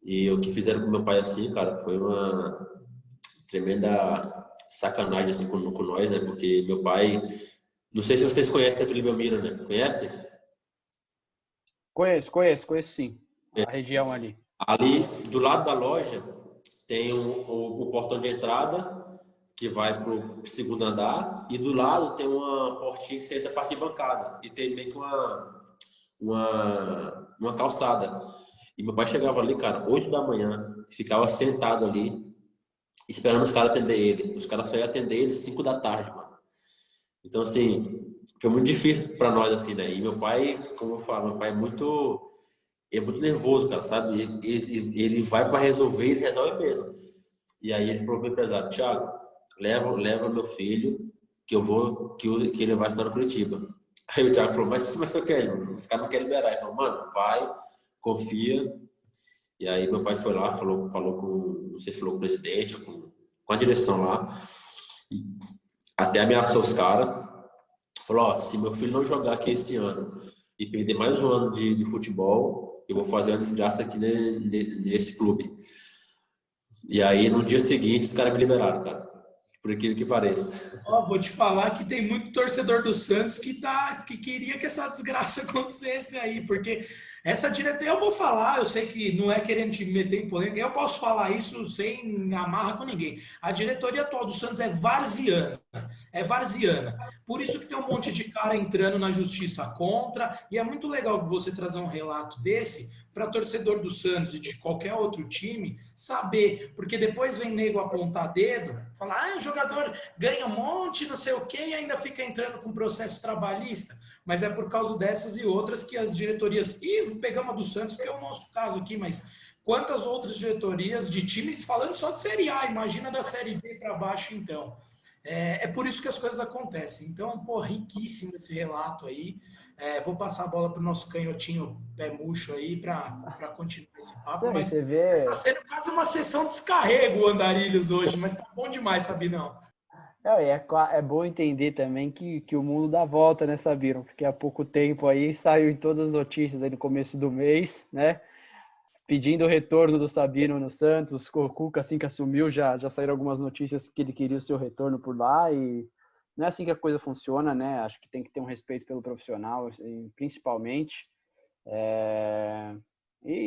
E o que fizeram com meu pai assim, cara, foi uma tremenda sacanagem assim com nós, né? Porque meu pai, não sei se vocês conhecem a Vila Belmiro, né? Conhece?
Conheço sim. A região ali.
Ali do lado da loja tem o portão de entrada que vai para o segundo andar e do lado tem uma portinha que você entra para a arquibancada e tem meio que uma calçada. E meu pai chegava ali, cara, 8 da manhã, ficava sentado ali esperando os caras atender ele. Os caras só iam atender ele 5 da tarde, mano. Então, assim, foi muito difícil para nós, assim, né? E meu pai, como eu falo, meu pai é muito nervoso, cara, sabe? Ele vai para resolver, ele resolve mesmo. E aí ele falou pro empresário, Thiago, leva meu filho, que que ele vai estudar no Curitiba. Aí o Thiago falou, mas eu quero, os caras não querem liberar. Ele falou, mano, vai, confia. E aí meu pai foi lá, falou com, não sei se falou com o presidente ou com a direção lá, e até ameaçou os caras. Falou, ó, se meu filho não jogar aqui esse ano e perder mais um ano de futebol, eu vou fazer uma desgraça aqui nesse clube. E aí, no dia seguinte, os caras me liberaram, cara. Por aquilo que pareça.
Ó, vou te falar que tem muito torcedor do Santos que queria que essa desgraça acontecesse aí, porque essa diretoria, eu vou falar, eu sei que não é querendo te meter em polêmica, eu posso falar isso sem amarra com ninguém. A diretoria atual do Santos é varziana, é varziana. Por isso que tem um monte de cara entrando na justiça contra, e é muito legal você trazer um relato desse, para torcedor do Santos e de qualquer outro time saber, porque depois vem nego apontar dedo, falar, o jogador ganha um monte, não sei o quê, e ainda fica entrando com processo trabalhista. Mas é por causa dessas e outras que as diretorias, e pegamos a do Santos, porque é o nosso caso aqui, mas quantas outras diretorias de times, falando só de Série A, imagina da Série B para baixo, então. É por isso que as coisas acontecem. Então, pô, riquíssimo esse relato aí. Vou passar a bola para o nosso canhotinho pé murcho aí para continuar esse papo.
Não, e
Mas
você vê.
está sendo quase uma sessão de descarrego, Andarilhos, hoje. Mas tá bom demais, Sabinão.
É bom entender também que o mundo dá volta, né, Sabino? Porque há pouco tempo aí saiu em todas as notícias aí no começo do mês, né? Pedindo o retorno do Sabino no Santos. O Cuca, assim que assumiu, já saíram algumas notícias que ele queria o seu retorno por lá e não é assim que a coisa funciona, né? Acho que tem que ter um respeito pelo profissional, assim, principalmente.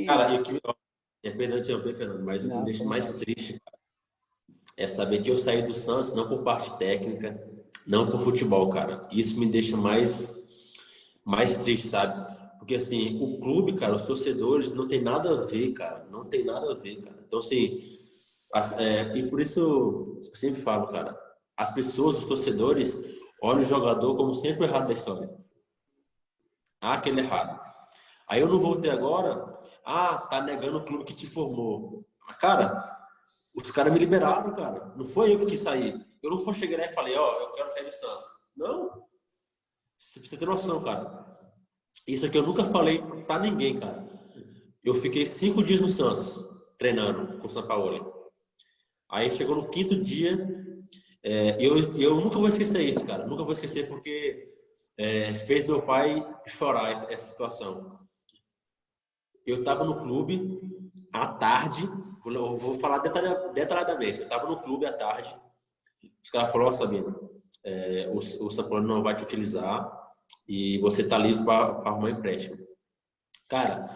Cara, e o que perdão de interromper, Fernando, mas o que me
Não,
deixa
fica à
mais
vontade.
triste, cara, é saber que eu saí do Santos não por parte técnica, não por futebol, cara. Isso me deixa mais triste, sabe? Porque, assim, o clube, cara, os torcedores, não tem nada a ver, cara. Não tem nada a ver, cara. Então, assim, e por isso eu sempre falo, cara, as pessoas, os torcedores, olham o jogador como sempre o errado da história. Ah, aquele errado. Aí eu não voltei agora, tá negando o clube que te formou. Mas, cara, os caras me liberaram, cara. Não foi eu que quis sair. Eu não fui chegar lá e falei, ó, eu quero sair do Santos. Não. Você precisa ter noção, cara. Isso aqui eu nunca falei pra ninguém, cara. Eu fiquei 5 dias no Santos, treinando com o São Paulo. Aí chegou no quinto dia, eu nunca vou esquecer isso, cara. Nunca vou esquecer porque fez meu pai chorar essa situação. Eu estava no clube à tarde, eu vou falar detalhadamente. Eu estava no clube à tarde, os caras falaram, ó, Sabino, o São Paulo não vai te utilizar e você tá livre para arrumar empréstimo. Cara,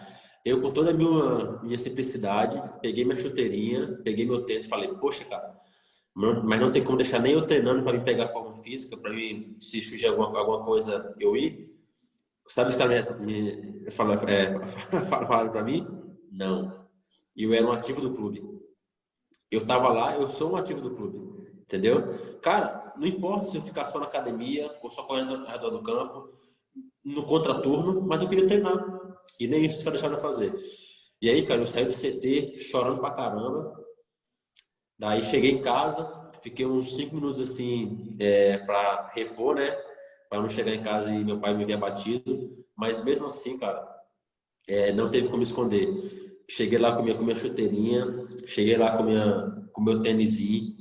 eu com toda a minha simplicidade, peguei minha chuteirinha, peguei meu tênis e falei, poxa, cara, mas não tem como deixar nem eu treinando para me pegar a forma física, para mim, se surgir alguma coisa, eu ir. Sabe os caras me falaram para mim? Não. E eu era um ativo do clube. Eu tava lá, eu sou um ativo do clube. Entendeu? Cara, não importa se eu ficar só na academia ou só correndo ao redor do campo. no contraturno, mas eu queria treinar. E nem isso os caras deixaram de fazer. E aí, cara, eu saí do CT chorando pra caramba. Daí cheguei em casa, fiquei uns 5 minutos assim, pra repor, né? Pra não chegar em casa e meu pai me ver abatido. Mas mesmo assim, cara, não teve como esconder. Cheguei lá com minha chuteirinha, cheguei lá com meu tênisinho,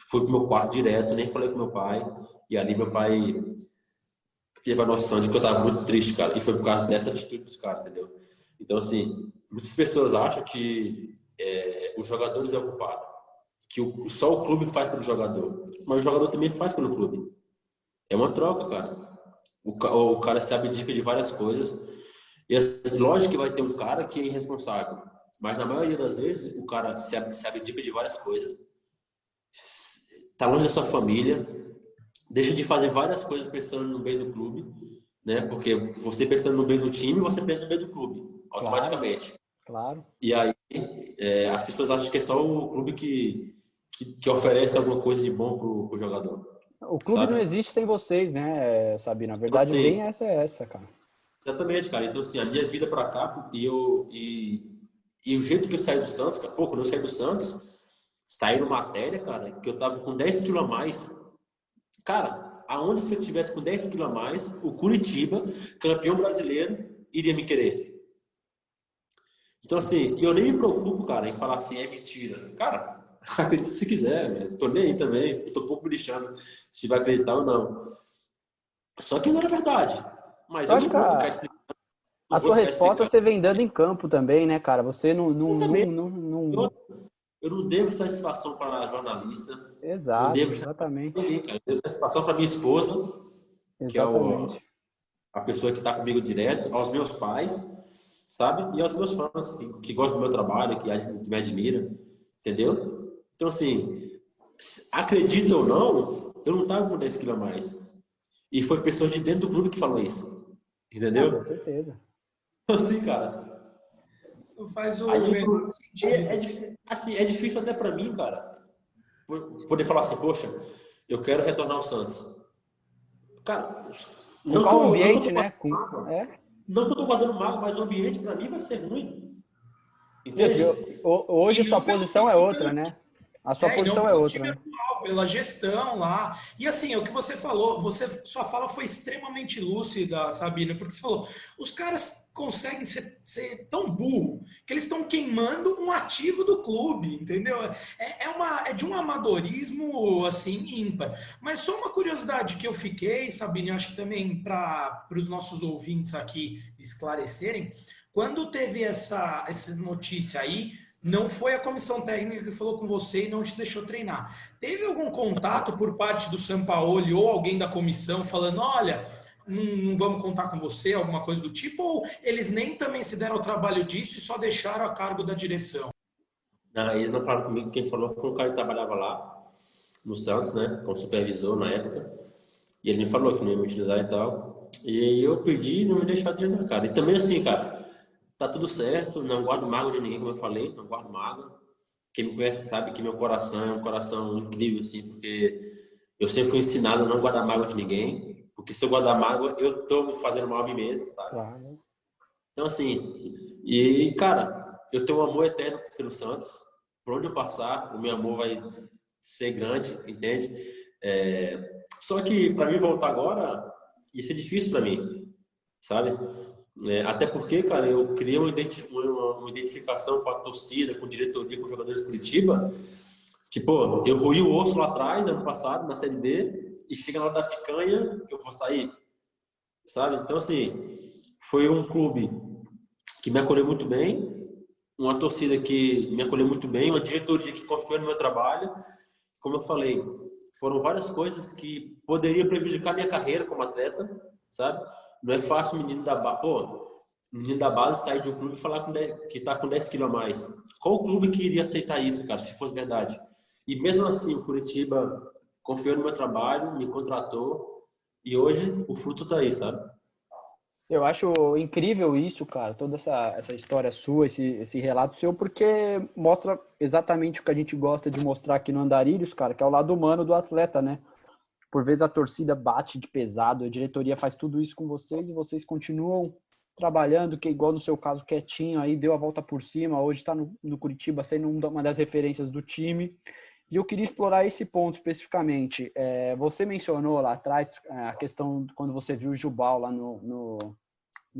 fui pro meu quarto direto, nem falei com meu pai. E ali meu pai teve a noção de que eu tava muito triste, cara. E foi por causa dessa atitude dos caras, entendeu? Então, assim, muitas pessoas acham que os jogadores é o culpado. Que só o clube faz pelo jogador. Mas o jogador também faz pelo clube. É uma troca, cara. O cara se abdica de várias coisas. E lógico que vai ter um cara que é irresponsável. Mas na maioria das vezes, o cara se abdica de várias coisas. Tá longe da sua família. Deixa de fazer várias coisas pensando no bem do clube. Né? Porque você pensando no bem do time, você pensa no bem do clube. Automaticamente.
Claro.
E aí, as pessoas acham que é só o clube que oferece alguma coisa de bom pro jogador.
O clube
sabe?
não existe sem vocês, né, Sabino? A verdade
Sim.
bem essa, cara.
Exatamente, cara. Então, assim, a minha vida pra cá e o jeito que eu saí do Santos, cara, quando eu saí do Santos, saiu matéria, cara, que eu tava com 10 quilos a mais. Cara, aonde se eu tivesse com 10 quilos a mais, o Curitiba, campeão brasileiro, iria me querer. Então, assim, eu nem me preocupo, cara, em falar assim, é mentira. Cara, acredite se quiser, né? Tô nem aí também, eu tô um pouco me lixando se vai acreditar ou não. Só que não é verdade. Mas
Eu
eu
acho
não
que
vou ficar explicando.
a
Não vou
sua
ficar
resposta
explicando.
você vem dando em campo também, né, cara? Você
Eu também.
não...
Eu, eu não devo satisfação para jornalista. Não
Exato,
devo satisfação para
exatamente.
ninguém, cara. Eu devo satisfação para minha esposa, que é
Exatamente.
a pessoa que está comigo direto, aos meus pais, sabe? E aos meus fãs, que gostam do meu trabalho, que me admiram. Entendeu? Então, assim, acredita ou não, eu não estava com 10 quilos a mais. E foi pessoa de dentro do clube que falou isso.
Não, com
Entendeu?
certeza.
Então, assim, cara.
Não faz
Aí
o menor sentido.
assim, é difícil até para mim, cara, poder falar assim, poxa, eu quero retornar ao Santos. Cara,
Com
não que
qual
eu, não que eu
ambiente,
tô
né?
guardando mágoa,
É.
não que eu tô guardando mágoa, mas o ambiente para mim vai ser ruim.
E
Entende?
hoje
E
sua
não pelo,
posição é outra,
pelo
né? A sua
e não
posição é
pelo
outra,
time
né?
atual, pela gestão lá. E assim, é o que você falou, sua fala foi extremamente lúcida, Sabina, porque você falou, os caras conseguem ser tão burro que eles estão queimando um ativo do clube, entendeu? É de um amadorismo assim ímpar. Mas só uma curiosidade que eu fiquei, Sabina, acho que também para os nossos ouvintes aqui esclarecerem, quando teve essa notícia aí, não foi a comissão técnica que falou com você e não te deixou treinar. Teve algum contato por parte do Sampaoli ou alguém da comissão falando, olha, não vamos contar com você, alguma coisa do tipo, ou eles nem também se deram o trabalho disso e só deixaram a cargo da direção?
Não, eles não falaram comigo, quem falou foi um cara que trabalhava lá no Santos, né, como supervisor na época, e ele me falou que não ia me utilizar e tal. E aí eu pedi e não me deixaram treinar, cara. E também assim, cara, tá tudo certo, não guardo mágoa de ninguém, como eu falei, não guardo mágoa. Quem me conhece sabe que meu coração é um coração incrível, assim, porque eu sempre fui ensinado a não guardar mágoa de ninguém, porque se eu guardar mágoa, eu tô fazendo mal a mim mesmo, sabe?
Claro.
Então, assim, e, cara, eu tenho um amor eterno pelo Santos. Por onde eu passar, o meu amor vai ser grande, entende? Só que, para mim voltar agora, ia ser difícil para mim, sabe? Até porque, cara, eu criei uma identificação com a torcida, com a diretoria, com os jogadores de Curitiba, que, pô, eu roí o osso lá atrás, ano passado, na Série B, e chega na hora da picanha, eu vou sair, sabe? Então, assim, foi um clube que me acolheu muito bem, uma torcida que me acolheu muito bem, uma diretoria que confiou no meu trabalho. Como eu falei, foram várias coisas que poderiam prejudicar minha carreira como atleta, sabe? Não é fácil o menino da base, menino da base sair de um clube e falar que está com 10 quilos a mais. Qual clube que iria aceitar isso, cara, se fosse verdade? E mesmo assim, o Curitiba confiou no meu trabalho, me contratou e hoje o fruto está aí, sabe?
Eu acho incrível isso, cara, toda essa história sua, esse relato seu, porque mostra exatamente o que a gente gosta de mostrar aqui no Andarilhos, cara, que é o lado humano do atleta, né? por vezes a torcida bate de pesado, a diretoria faz tudo isso com vocês e vocês continuam trabalhando, que é igual no seu caso, quietinho, aí deu a volta por cima, hoje está no Curitiba sendo uma das referências do time. E eu queria explorar esse ponto especificamente. Você mencionou lá atrás a questão quando você viu o Jubal lá no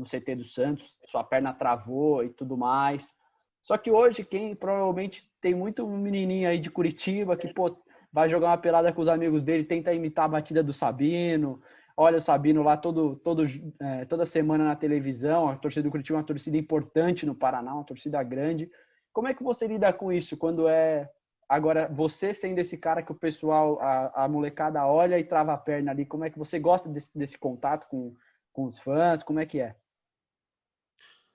CT do Santos, sua perna travou e tudo mais. Só que hoje, quem provavelmente tem muito menininho aí de Curitiba que vai jogar uma pelada com os amigos dele, tenta imitar a batida do Sabino, olha o Sabino lá toda semana na televisão, a torcida do Curitiba é uma torcida importante no Paraná, uma torcida grande. Como é que você lida com isso quando agora você sendo esse cara que o pessoal, a molecada olha e trava a perna ali, como é que você gosta desse contato com os fãs, como é que é?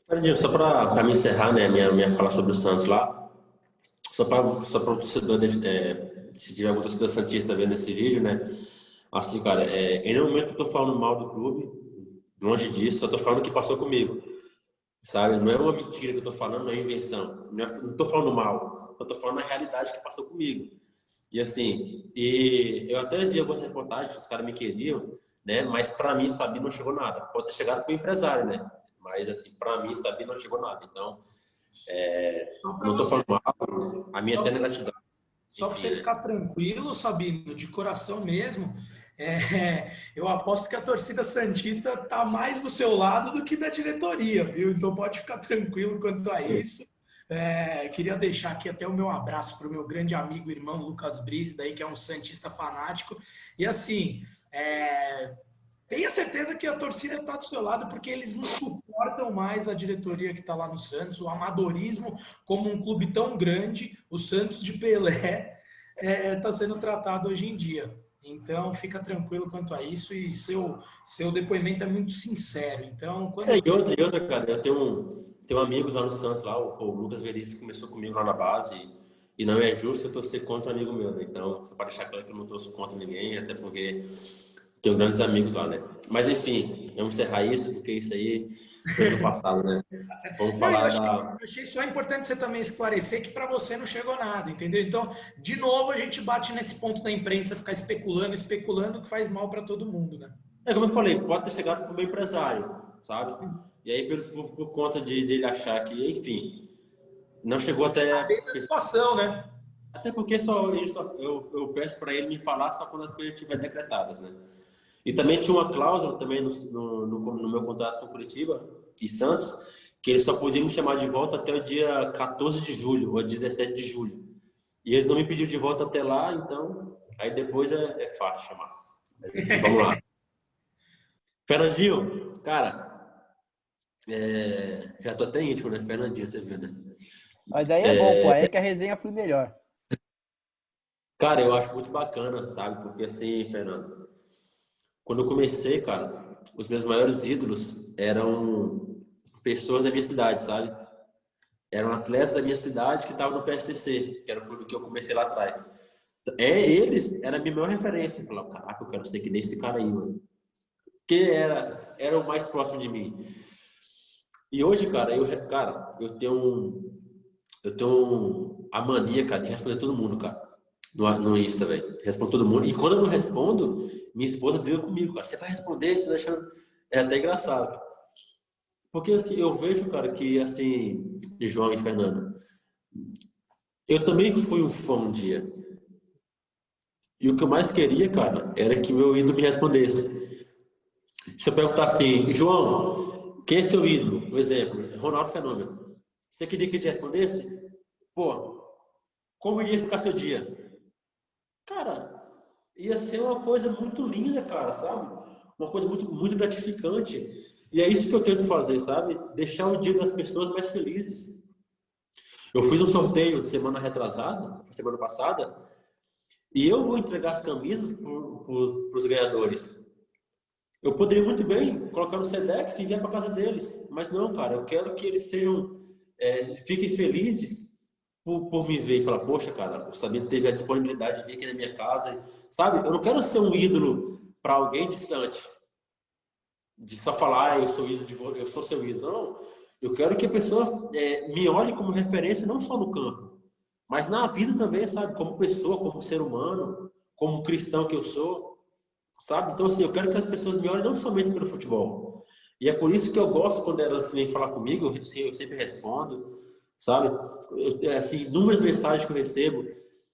Fernandinho, só para me encerrar, né, minha fala sobre o Santos lá, só para o torcedor, se tiver algum torcedor santista vendo esse vídeo, né, assim, cara, em nenhum momento eu tô falando mal do clube, longe disso, eu tô falando o que passou comigo, sabe? Não é uma mentira que eu tô falando, não é invenção, não tô falando mal, eu tô falando a realidade que passou comigo. E assim, eu até vi algumas reportagens que os caras me queriam, né, mas para mim, Sabino não chegou nada. Pode ter chegado com o empresário, né? Mas, assim, para mim, Sabino não chegou nada. Então, não estou falando mal, a minha eterna gratidão.
Só para você ficar tranquilo, Sabino, de coração mesmo, eu aposto que a torcida santista está mais do seu lado do que da diretoria, viu? Então pode ficar tranquilo quanto a isso. Queria deixar aqui até o meu abraço para o meu grande amigo e irmão Lucas Brise, daí, que é um santista fanático. E assim, tenha certeza que a torcida está do seu lado, porque eles não suportam mais a diretoria que está lá no Santos, o amadorismo como um clube tão grande, o Santos de Pelé, está sendo tratado hoje em dia. Então, fica tranquilo quanto a isso, e seu depoimento é muito sincero. Então,
e outra, cara, eu tenho amigos lá no Santos, lá, o Lucas Veríssimo começou comigo lá na base, e não é justo eu torcer contra um amigo meu, né? Então, só para deixar claro que eu não torço contra ninguém, até porque tenho grandes amigos lá, né? Mas, enfim, vamos encerrar isso, porque isso aí foi do passado, né? Vamos falar
eu achei só importante você também esclarecer que para você não chegou nada, entendeu? Então, de novo, a gente bate nesse ponto da imprensa, ficar especulando, que faz mal para todo mundo, né?
Como eu falei, pode ter chegado para o meu empresário, sabe? E aí, por conta dele achar que, enfim, não chegou até...
A situação, né?
Até porque eu peço para ele me falar só quando as coisas estiverem decretadas, né? E também tinha uma cláusula também no meu contrato com Curitiba e Santos, que eles só podiam me chamar de volta até o dia 14 de julho ou 17 de julho. E eles não me pediram de volta até lá, então aí depois é fácil chamar. Vamos lá. Fernandinho, cara, já tô até íntimo, né? Fernandinho, você viu, né?
Mas aí é bom, pô, aí é que a resenha flui melhor.
Cara, eu acho muito bacana, sabe? Porque assim, Fernando, quando eu comecei, cara, os meus maiores ídolos eram pessoas da minha cidade, sabe? Eram atletas da minha cidade que estavam no PSTC, que era o clube que eu comecei lá atrás. Eles eram a minha maior referência. Eu falava, caraca, eu quero ser que nem esse cara aí, mano. Porque era o mais próximo de mim. E hoje, cara, eu tenho a mania, cara, de responder todo mundo, cara. No Insta, velho. Respondo todo mundo. E quando eu não respondo, minha esposa briga comigo, cara. Você vai responder? Você tá achando... É até engraçado. Porque, assim, eu vejo, cara, que, assim, de João e Fernando, eu também fui um fã um dia. E o que eu mais queria, cara, era que meu ídolo me respondesse. Se eu perguntar assim, João, quem é seu ídolo? Um exemplo, Ronaldo Fenômeno. Você queria que ele te respondesse? Pô, como iria ficar seu dia? Cara, ia ser uma coisa muito linda, cara, sabe? Uma coisa muito, muito gratificante. E é isso que eu tento fazer, sabe? Deixar o dia das pessoas mais felizes. Eu fiz um sorteio semana retrasada, semana passada, e eu vou entregar as camisas para os ganhadores. Eu poderia muito bem colocar no Sedex e enviar para casa deles, mas não, cara, eu quero que eles fiquem felizes por me ver e falar, poxa, cara, o Sabino teve a disponibilidade de vir aqui na minha casa, sabe? Eu não quero ser um ídolo para alguém distante, de só falar, eu sou ídolo, eu sou seu ídolo. Não, eu quero que a pessoa me olhe como referência, não só no campo, mas na vida também, sabe? Como pessoa, como ser humano, como cristão que eu sou. sabe? Então, assim, eu quero que as pessoas me olhem não somente pelo futebol. E é por isso que eu gosto quando elas vêm falar comigo, eu sempre respondo, sabe? Assim, inúmeras mensagens que eu recebo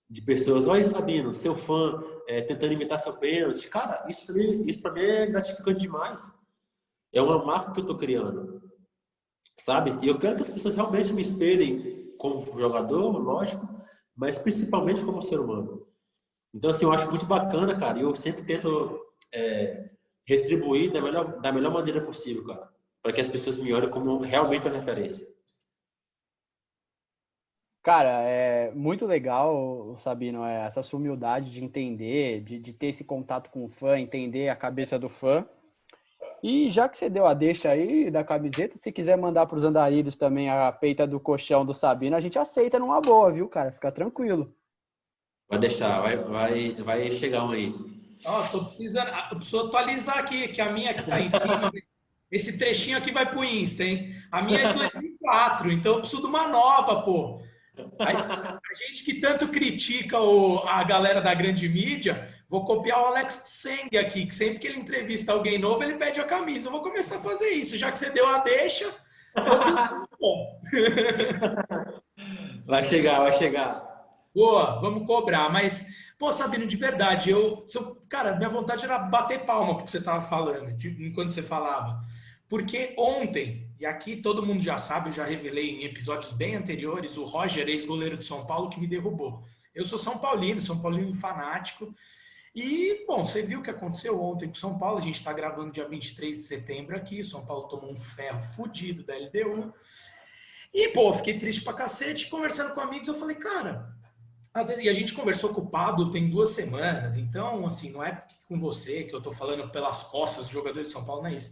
de pessoas, olha, Sabino, seu fã, tentando imitar seu pênalti. Cara, isso pra mim é gratificante demais. É uma marca que eu tô criando, sabe? E eu quero que as pessoas realmente me espelhem como jogador, lógico, mas principalmente como ser humano. Então, assim, eu acho muito bacana, cara, e eu sempre tento retribuir da melhor maneira possível, cara, para que as pessoas me olhem como realmente uma referência.
Cara, é muito legal, Sabino, essa sua humildade de entender, de ter esse contato com o fã, entender a cabeça do fã. E já que você deu a deixa aí da camiseta, se quiser mandar para os andarilhos também a peita do colchão do Sabino, a gente aceita numa boa, viu, cara? Fica tranquilo.
Vai deixar, vai chegar um aí.
Ó, eu preciso atualizar aqui, que a minha que tá em cima, esse trechinho aqui vai pro Insta, hein? A minha é de 2004, então eu preciso de uma nova, pô. A gente que tanto critica a galera da grande mídia, vou copiar o Alex Tseng aqui, que sempre que ele entrevista alguém novo, ele pede a camisa. Eu vou começar a fazer isso, já que você deu a deixa, eu bom.
Vai chegar, vai chegar.
Boa, vamos cobrar. Mas, pô, Sabino, de verdade, cara, minha vontade era bater palma porque você estava falando, enquanto você falava. Porque ontem, e aqui todo mundo já sabe, eu já revelei em episódios bem anteriores, o Roger, ex-goleiro de São Paulo, que me derrubou. Eu sou São Paulino fanático. E, bom, você viu o que aconteceu ontem com São Paulo. A gente está gravando dia 23 de setembro aqui. O São Paulo tomou um ferro fudido da LDU. E, pô, fiquei triste pra cacete. Conversando com amigos, eu falei, cara, às vezes, e a gente conversou com o Pablo tem 2 semanas, então, assim, não é com você que eu tô falando pelas costas dos jogadores de São Paulo, não é isso.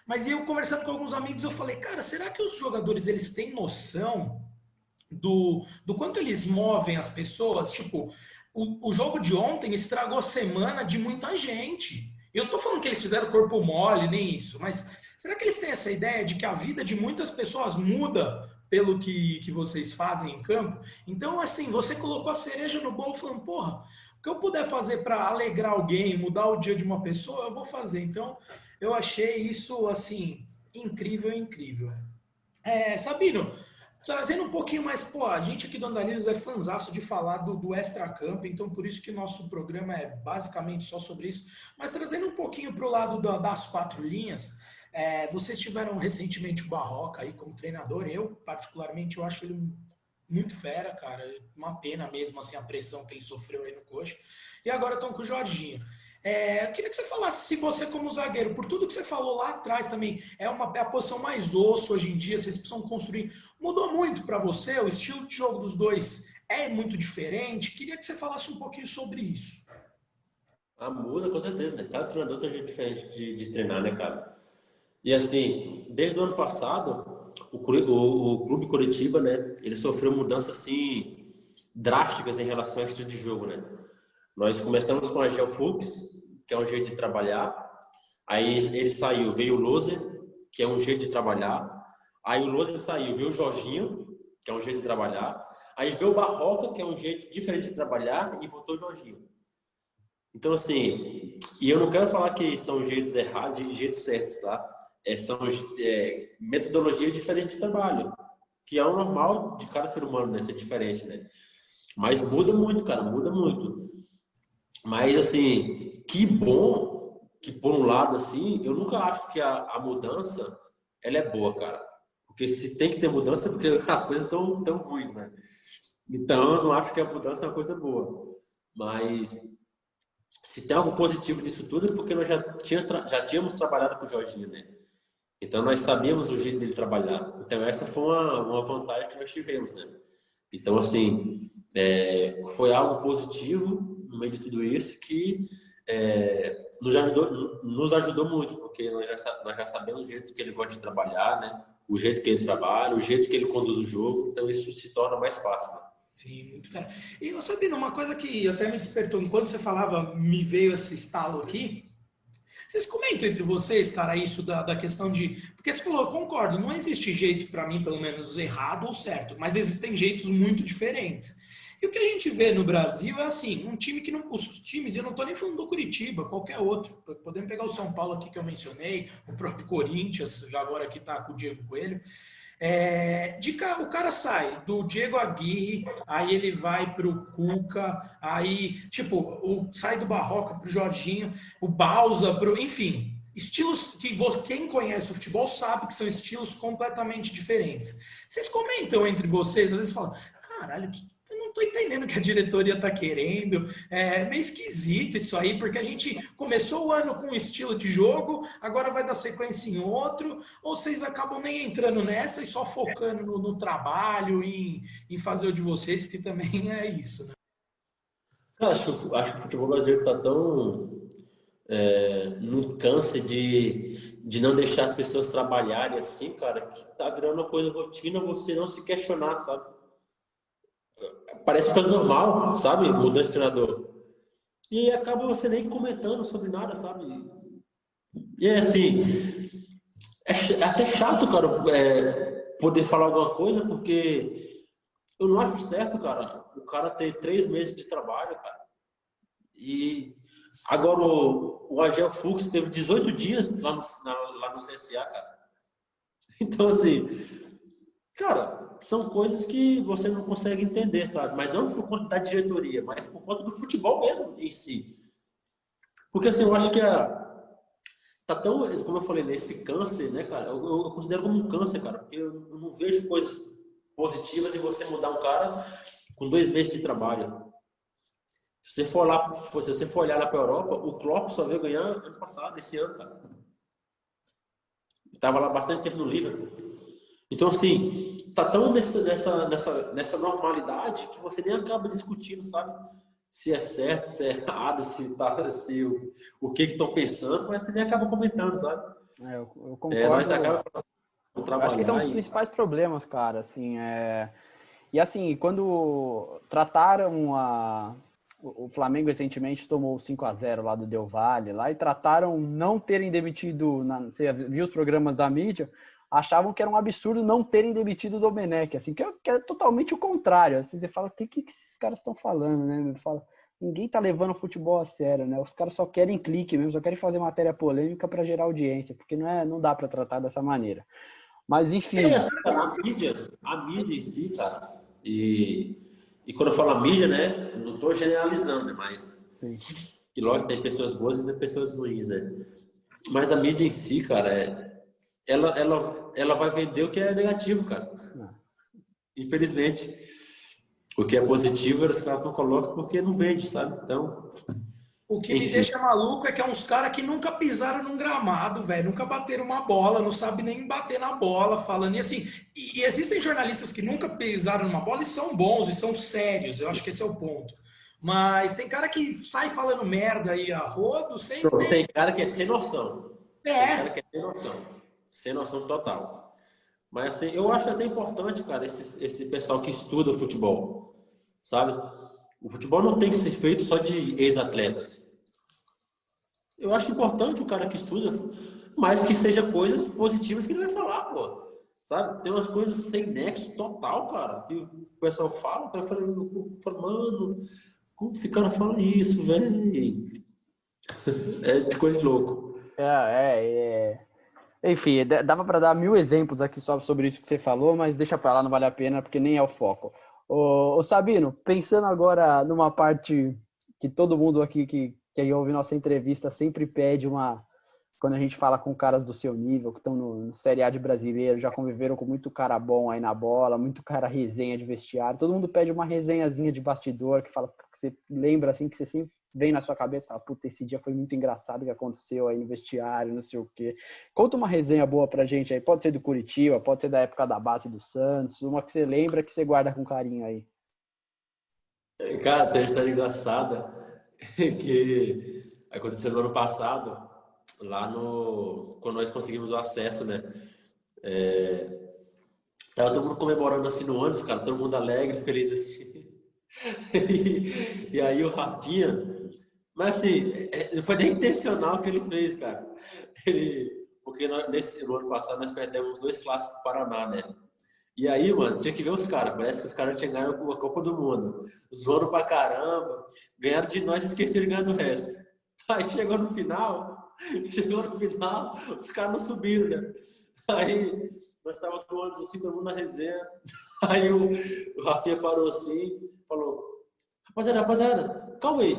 Mas eu conversando com alguns amigos, eu falei, cara, será que os jogadores, eles têm noção do quanto eles movem as pessoas? Tipo, o jogo de ontem estragou a semana de muita gente. Eu não tô falando que eles fizeram corpo mole, nem isso, mas será que eles têm essa ideia de que a vida de muitas pessoas muda pelo que vocês fazem em campo? Então, assim, você colocou a cereja no bolo falando, porra, o que eu puder fazer para alegrar alguém, mudar o dia de uma pessoa, eu vou fazer. Então, eu achei isso, assim, incrível, incrível. Sabino, trazendo um pouquinho mais, pô, a gente aqui do Andarilhos é fanzaço de falar do extracampo, então por isso que nosso programa é basicamente só sobre isso. Mas trazendo um pouquinho para o lado das 4 linhas, vocês tiveram recentemente o Barroca aí como treinador. Eu, particularmente, eu acho ele muito fera, cara. Uma pena mesmo, assim, a pressão que ele sofreu aí no coxa. E agora estão com o Jorginho. Eu queria que você falasse, se você como zagueiro, por tudo que você falou lá atrás também, é a posição mais osso hoje em dia, vocês precisam construir. Mudou muito para você? O estilo de jogo dos dois é muito diferente? Queria que você falasse um pouquinho sobre isso.
Muda com certeza, né? Cada treinador tem um jeito diferente de treinar, né, cara? E assim, desde o ano passado, o Clube Coritiba, né, ele sofreu mudanças assim drásticas em relação ao estilo de jogo, né? Nós começamos com a Gel Fux, que é um jeito de trabalhar. Aí ele saiu, veio o Loser, que é um jeito de trabalhar. Aí o Loser saiu, veio o Jorginho, que é um jeito de trabalhar. Aí veio o Barroca, que é um jeito diferente de trabalhar, e voltou o Jorginho. Então, assim, e eu não quero falar que são jeitos errados e jeitos certos, tá? São metodologias diferentes de trabalho, que é o normal de cada ser humano, né? Ser diferente, né? Mas muda muito, cara, muda muito. Mas, assim, que bom que, por um lado, assim, eu nunca acho que a mudança, ela é boa, cara. Porque se tem que ter mudança, é porque as coisas estão tão ruins, né? Então, eu não acho que a mudança é uma coisa boa. Mas, se tem algo positivo nisso tudo, é porque nós já tínhamos trabalhado com o Jorginho, né? Então, nós sabíamos o jeito dele trabalhar. Então, essa foi uma vantagem que nós tivemos, né? Então, assim, foi algo positivo no meio de tudo isso que nos ajudou muito, porque nós já sabemos o jeito que ele gosta de trabalhar, né? O jeito que ele trabalha, o jeito que ele conduz o jogo, então isso se torna mais fácil, né?
Sim, muito fera. E eu Sabino, uma coisa que até me despertou, enquanto você falava, me veio esse estalo aqui. Vocês comentam entre vocês, cara, isso da questão de... Porque você falou, eu concordo, não existe jeito, para mim, pelo menos, errado ou certo, mas existem jeitos muito diferentes. E o que a gente vê no Brasil é assim, um time que não... Os times, eu não estou nem falando do Curitiba, qualquer outro. Podemos pegar o São Paulo aqui que eu mencionei, o próprio Corinthians, agora que está com o Diego Coelho. O cara sai do Diego Aguirre, aí ele vai pro Cuca, aí, tipo, sai do Barroca pro Jorginho, o Bausa pro... Enfim, estilos que quem conhece o futebol sabe que são estilos completamente diferentes. Vocês comentam entre vocês, às vezes falam, caralho, eu não tô entendendo o que a diretoria tá querendo, é meio esquisito isso aí, porque a gente começou o ano com um estilo de jogo, agora vai dar sequência em outro, ou vocês acabam nem entrando nessa e só focando no trabalho, em fazer o de vocês, porque também é isso, né?
Cara, acho que o futebol brasileiro tá tão no câncer de não deixar as pessoas trabalharem assim, cara, que tá virando uma coisa rotina você não se questionar, sabe? Parece coisa normal, sabe? Mudança de treinador. E acaba você nem comentando sobre nada, sabe? E é assim, é até chato, cara, poder falar alguma coisa, porque eu não acho certo, cara, o cara ter 3 meses de trabalho, cara. E agora o Agel Fux teve 18 dias lá no CSA, cara. Então, assim, cara, são coisas que você não consegue entender, sabe? Mas não por conta da diretoria, mas por conta do futebol mesmo em si. Porque, assim, eu acho que tá tão, como eu falei, nesse câncer, né, cara? Eu considero como um câncer, cara, porque eu não vejo coisas positivas em você mudar um cara com 2 meses de trabalho. Se você for olhar lá para a Europa, o Klopp só veio ganhar ano passado, esse ano, cara. Estava lá bastante tempo no Liverpool. Então, assim, tá tão nessa normalidade que você nem acaba discutindo, sabe? Se é certo, se é errado, o que estão pensando, mas você nem acaba comentando, sabe?
Eu concordo.
Nós acaba trabalhar.
Acho que são os principais problemas, cara, assim, E assim, quando trataram o Flamengo recentemente tomou 5-0 lá do Del Valle lá e trataram não terem demitido, você viu os programas da mídia, achavam que era um absurdo não terem demitido o Domenech, assim, que é totalmente o contrário. Assim, você fala, o que esses caras estão falando, né? Fala, ninguém tá levando o futebol a sério, né? Os caras só querem clique mesmo, só querem fazer matéria polêmica para gerar audiência, porque não dá para tratar dessa maneira. Mas enfim.
Assim, a mídia em si, cara, e quando eu falo a mídia, né, não estou generalizando, né, mas
Sim.
E lógico, tem pessoas boas e tem pessoas ruins, né? Mas a mídia em si, cara, ela vai vender o que é negativo, cara. Infelizmente. O que é positivo, os caras não colocam porque não vende, sabe? Então,
o que me deixa maluco é que é uns caras que nunca pisaram num gramado, velho, nunca bateram uma bola, não sabe nem bater na bola, falando. E assim, e existem jornalistas que nunca pisaram numa bola e são bons, e são sérios, eu acho que esse é o ponto. Mas tem cara que sai falando merda aí a rodo sem ter...
Tem cara que é sem noção.
Tem
cara que é sem noção. Sem noção total. Mas assim, eu acho até importante, cara, esse pessoal que estuda o futebol, sabe? O futebol não tem que ser feito só de ex-atletas. Eu acho importante o cara que estuda, mas que seja coisas positivas que ele vai falar, pô. Sabe? Tem umas coisas sem nexo total, cara. Que o pessoal fala, o cara fala, mano, como esse cara fala isso, velho? É de coisa de louco.
Enfim, dava para dar 1000 exemplos aqui só sobre isso que você falou, mas deixa para lá, não vale a pena, porque nem é o foco. Ô Sabino, pensando agora numa parte que todo mundo aqui que ouve nossa entrevista sempre pede quando a gente fala com caras do seu nível, que estão no Série A de brasileiro, já conviveram com muito cara bom aí na bola, muito cara resenha de vestiário, todo mundo pede uma resenhazinha de bastidor, que fala, que você lembra assim, que você sempre vem na sua cabeça, fala, puta, esse dia foi muito engraçado o que aconteceu aí no vestiário, não sei o quê. Conta uma resenha boa pra gente aí, pode ser do Curitiba, pode ser da época da base do Santos, uma que você lembra, que você guarda com carinho aí.
Cara, tem uma história engraçada que aconteceu no ano passado, quando nós conseguimos o acesso, né? Tava todo mundo comemorando assim no ônibus, cara, todo mundo alegre, feliz assim. E aí o Rafinha, mas assim, não foi nem intencional o que ele fez, cara. Porque no ano passado nós perdemos 2 clássicos pro Paraná, né? E aí, mano, tinha que ver os caras. Parece que os caras tinham ganhado a Copa do Mundo. Zoando pra caramba. Ganharam de nós e esqueceram de ganhar do resto. Aí chegou no final, os caras não subiram, né? Aí nós estávamos com assim, todo mundo na resenha. Aí o Rafinha parou assim, falou: rapaziada, calma aí.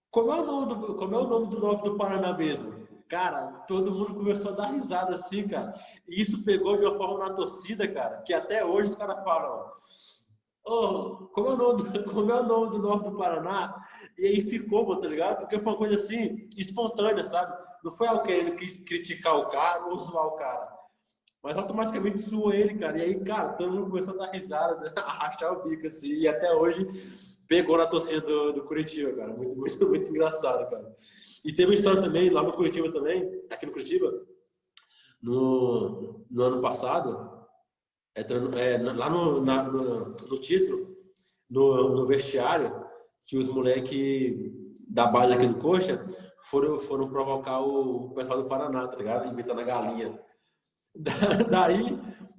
Como é o nome do 9 do Paraná mesmo? Cara, todo mundo começou a dar risada assim, cara. E isso pegou de uma forma na torcida, cara, que até hoje os caras falam: como é o nome do 9 do Paraná? E aí ficou, mano, tá ligado? Porque foi uma coisa assim, espontânea, sabe? Não foi alguém querendo criticar o cara ou zoar o cara. Mas automaticamente zoou ele, cara. E aí, cara, todo mundo começou a dar risada, a rachar o bico, assim. E até hoje pegou na torcida do Curitiba, cara. Muito, muito, muito engraçado, cara. E teve uma história também, lá no Curitiba também, aqui no Curitiba, no ano passado, lá no título, no vestiário, que os moleques da base aqui do Coxa foram provocar o pessoal do Paraná, tá ligado? Inventando a galinha. Daí,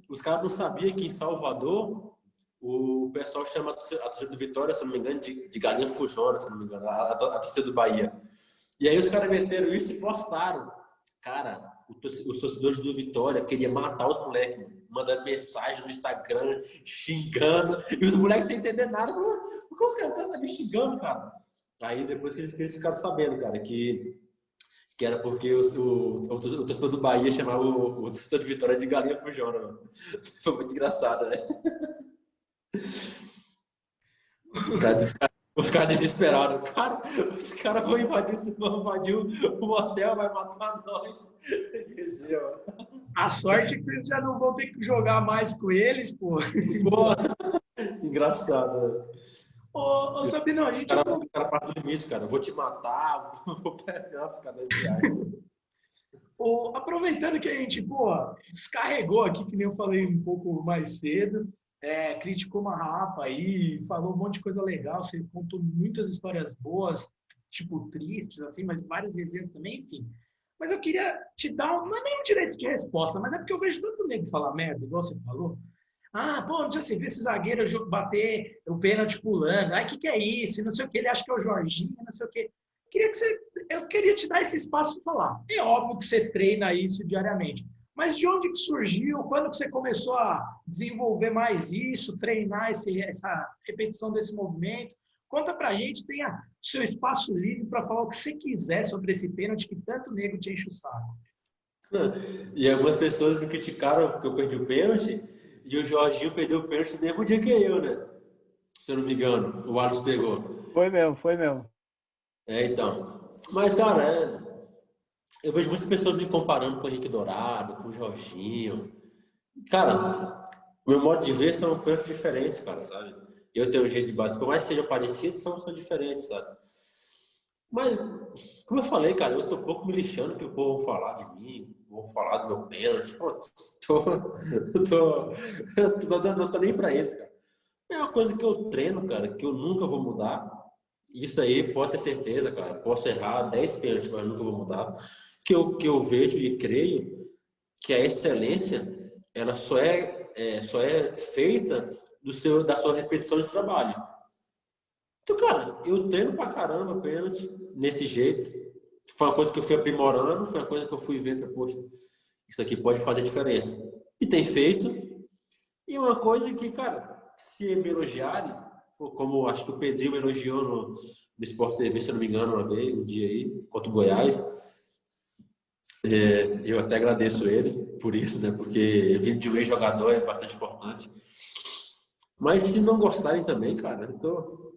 os caras não sabiam que em Salvador o pessoal chama a torcida do Vitória, se não me engano, de galinha fujona, se não me engano, a torcida do Bahia. E aí os caras meteram isso e postaram. Cara, os torcedores do Vitória queriam matar os moleques, mandando mensagem no Instagram, xingando, e os moleques sem entender nada. Por que os caras estão me xingando, cara? Aí depois que eles ficaram sabendo, cara, que era porque o torcedor do Bahia chamava o torcedor de Vitória de galinha fujona, mano. Foi muito engraçado, né? Os caras desesperaram. Cara, os caras vão invadir o hotel, vai matar nós.
A sorte é que vocês já não vão ter que jogar mais com eles, pô.
Engraçado, né?
Ô Sabino, a gente...
O cara passa do limite, cara. Eu vou te matar, vou pegar os caras de viagem.
Aproveitando que a gente, descarregou aqui, que nem eu falei um pouco mais cedo, criticou uma rapa aí, falou um monte de coisa legal, você contou muitas histórias boas, tipo tristes, assim, mas várias resenhas também, enfim. Mas eu queria te dar, não é nem um direito de resposta, mas é porque eu vejo tanto nego falar merda, igual você falou. Onde já se viu esse zagueiro bater o pênalti pulando? O que é isso? Não sei o que, ele acha que é o Jorginho, não sei o que. Eu queria te dar esse espaço para falar. É óbvio que você treina isso diariamente, mas de onde que surgiu? Quando que você começou a desenvolver mais isso, treinar essa repetição desse movimento? Conta pra gente, tenha seu espaço livre para falar o que você quiser sobre esse pênalti que tanto nego te enche o saco.
E algumas pessoas me criticaram porque eu perdi o pênalti e o Jorginho perdeu o pênalti no mesmo dia que eu, né? Se eu não me engano, o Alisson pegou.
Foi mesmo.
Então. Mas, cara, eu vejo muitas pessoas me comparando com o Henrique Dourado, com o Jorginho. Cara, o meu modo de ver são coisas diferentes, cara, sabe? Eu tenho um jeito de bater, por mais que sejam parecidos, são diferentes, sabe? Mas, como eu falei, cara, eu tô um pouco me lixando que o povo vão falar de mim, vão falar do meu pênalti. Não tô nem pra eles, cara. É uma coisa que eu treino, cara, que eu nunca vou mudar. Isso aí, pode ter certeza, cara. Posso errar 10 pênaltis, mas nunca vou mudar. Que eu vejo e creio que a excelência, ela só é feita da sua repetição de trabalho. Então, cara, eu treino pra caramba pênalti nesse jeito. Foi uma coisa que eu fui aprimorando, foi uma coisa que eu fui vendo, poxa, isso aqui pode fazer diferença. E tem feito. E uma coisa que, cara, se me elogiarem, como acho que o Pedrinho me elogiou no Sport TV, se eu não me engano, um dia aí, contra o Goiás. Eu até agradeço ele por isso, né? Porque vindo de um ex-jogador é bastante importante. Mas se não gostarem também, cara, eu tô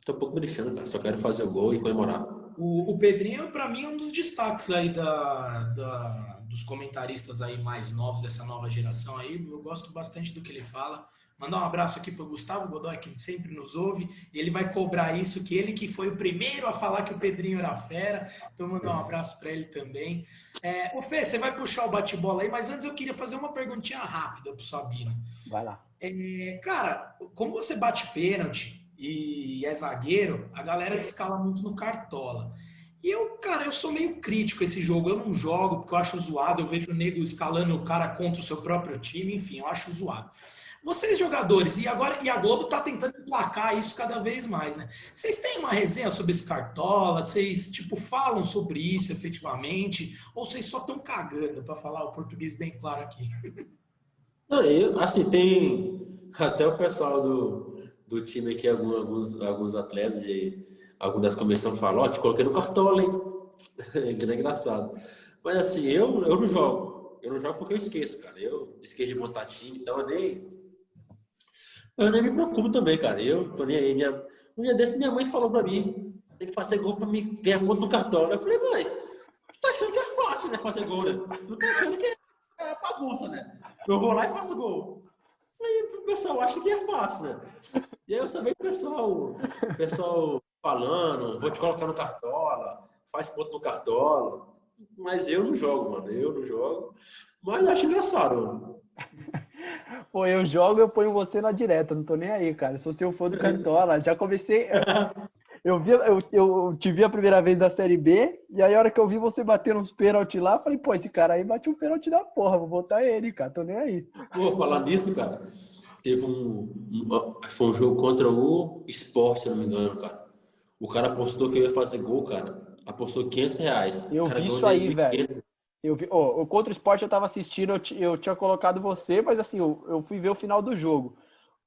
um pouco me deixando, cara. Só quero fazer o gol e comemorar.
O Pedrinho, para mim, é um dos destaques aí dos comentaristas aí mais novos dessa nova geração aí. Eu gosto bastante do que ele fala. Mandar um abraço aqui para o Gustavo Godoy, que sempre nos ouve. E ele vai cobrar isso, que ele que foi o primeiro a falar que o Pedrinho era fera. Então, mandar um abraço para ele também. Ô Fê, você vai puxar o bate-bola aí, mas antes eu queria fazer uma perguntinha rápida para o Sabino.
Vai lá.
Cara, como você bate pênalti e é zagueiro, a galera te escala muito no Cartola. E Cara, eu sou meio crítico esse jogo. Eu não jogo porque eu acho zoado. Eu vejo o nego escalando o cara contra o seu próprio time. Enfim, eu acho zoado. Vocês jogadores, e a Globo tá tentando emplacar isso cada vez mais, né? Vocês têm uma resenha sobre esse Cartola? Vocês, tipo, falam sobre isso efetivamente? Ou vocês só estão cagando, para falar o português bem claro aqui?
Não, assim, tem até o pessoal do time aqui, alguns atletas e algumas das comissões falam, ó, te coloquei no Cartola, hein? É engraçado. Mas assim, eu não jogo. Eu não jogo porque eu esqueço, cara. Eu esqueço de montar time, então eu nem me preocupo também, cara. Eu tô nem aí. Um dia desse minha mãe falou pra mim, tem que fazer gol pra mim ganhar ponto no Cartola. Eu falei, mãe, tu tá achando que é fácil, né, fazer gol, né? Tu tá achando que é bagunça, né? Eu vou lá e faço gol. Aí o pessoal acha que é fácil, né? E aí eu também o pessoal falando, vou te colocar no Cartola, faz ponto no Cartola. Mas eu não jogo, mano. Eu não jogo. Mas acho engraçado, mano.
Pô, eu jogo, eu ponho você na direta, não tô nem aí, cara. Eu sou seu fã do Cartola. Já comecei. Eu te vi a primeira vez da Série B, e aí a hora que eu vi você bater uns pênaltis lá, eu falei, pô, esse cara aí bate um pênalti da porra, vou botar ele, cara, tô nem aí.
Pô, falar nisso, cara, teve foi um jogo contra o Sport, se não me engano, cara. O cara apostou que eu ia fazer gol, cara. Apostou R$ 500.
Eu
O cara
vi
ganhou
isso aí, velho.
10.500.
Eu vi, o contra o Sport eu tava assistindo, eu tinha colocado você, mas assim, eu fui ver o final do jogo.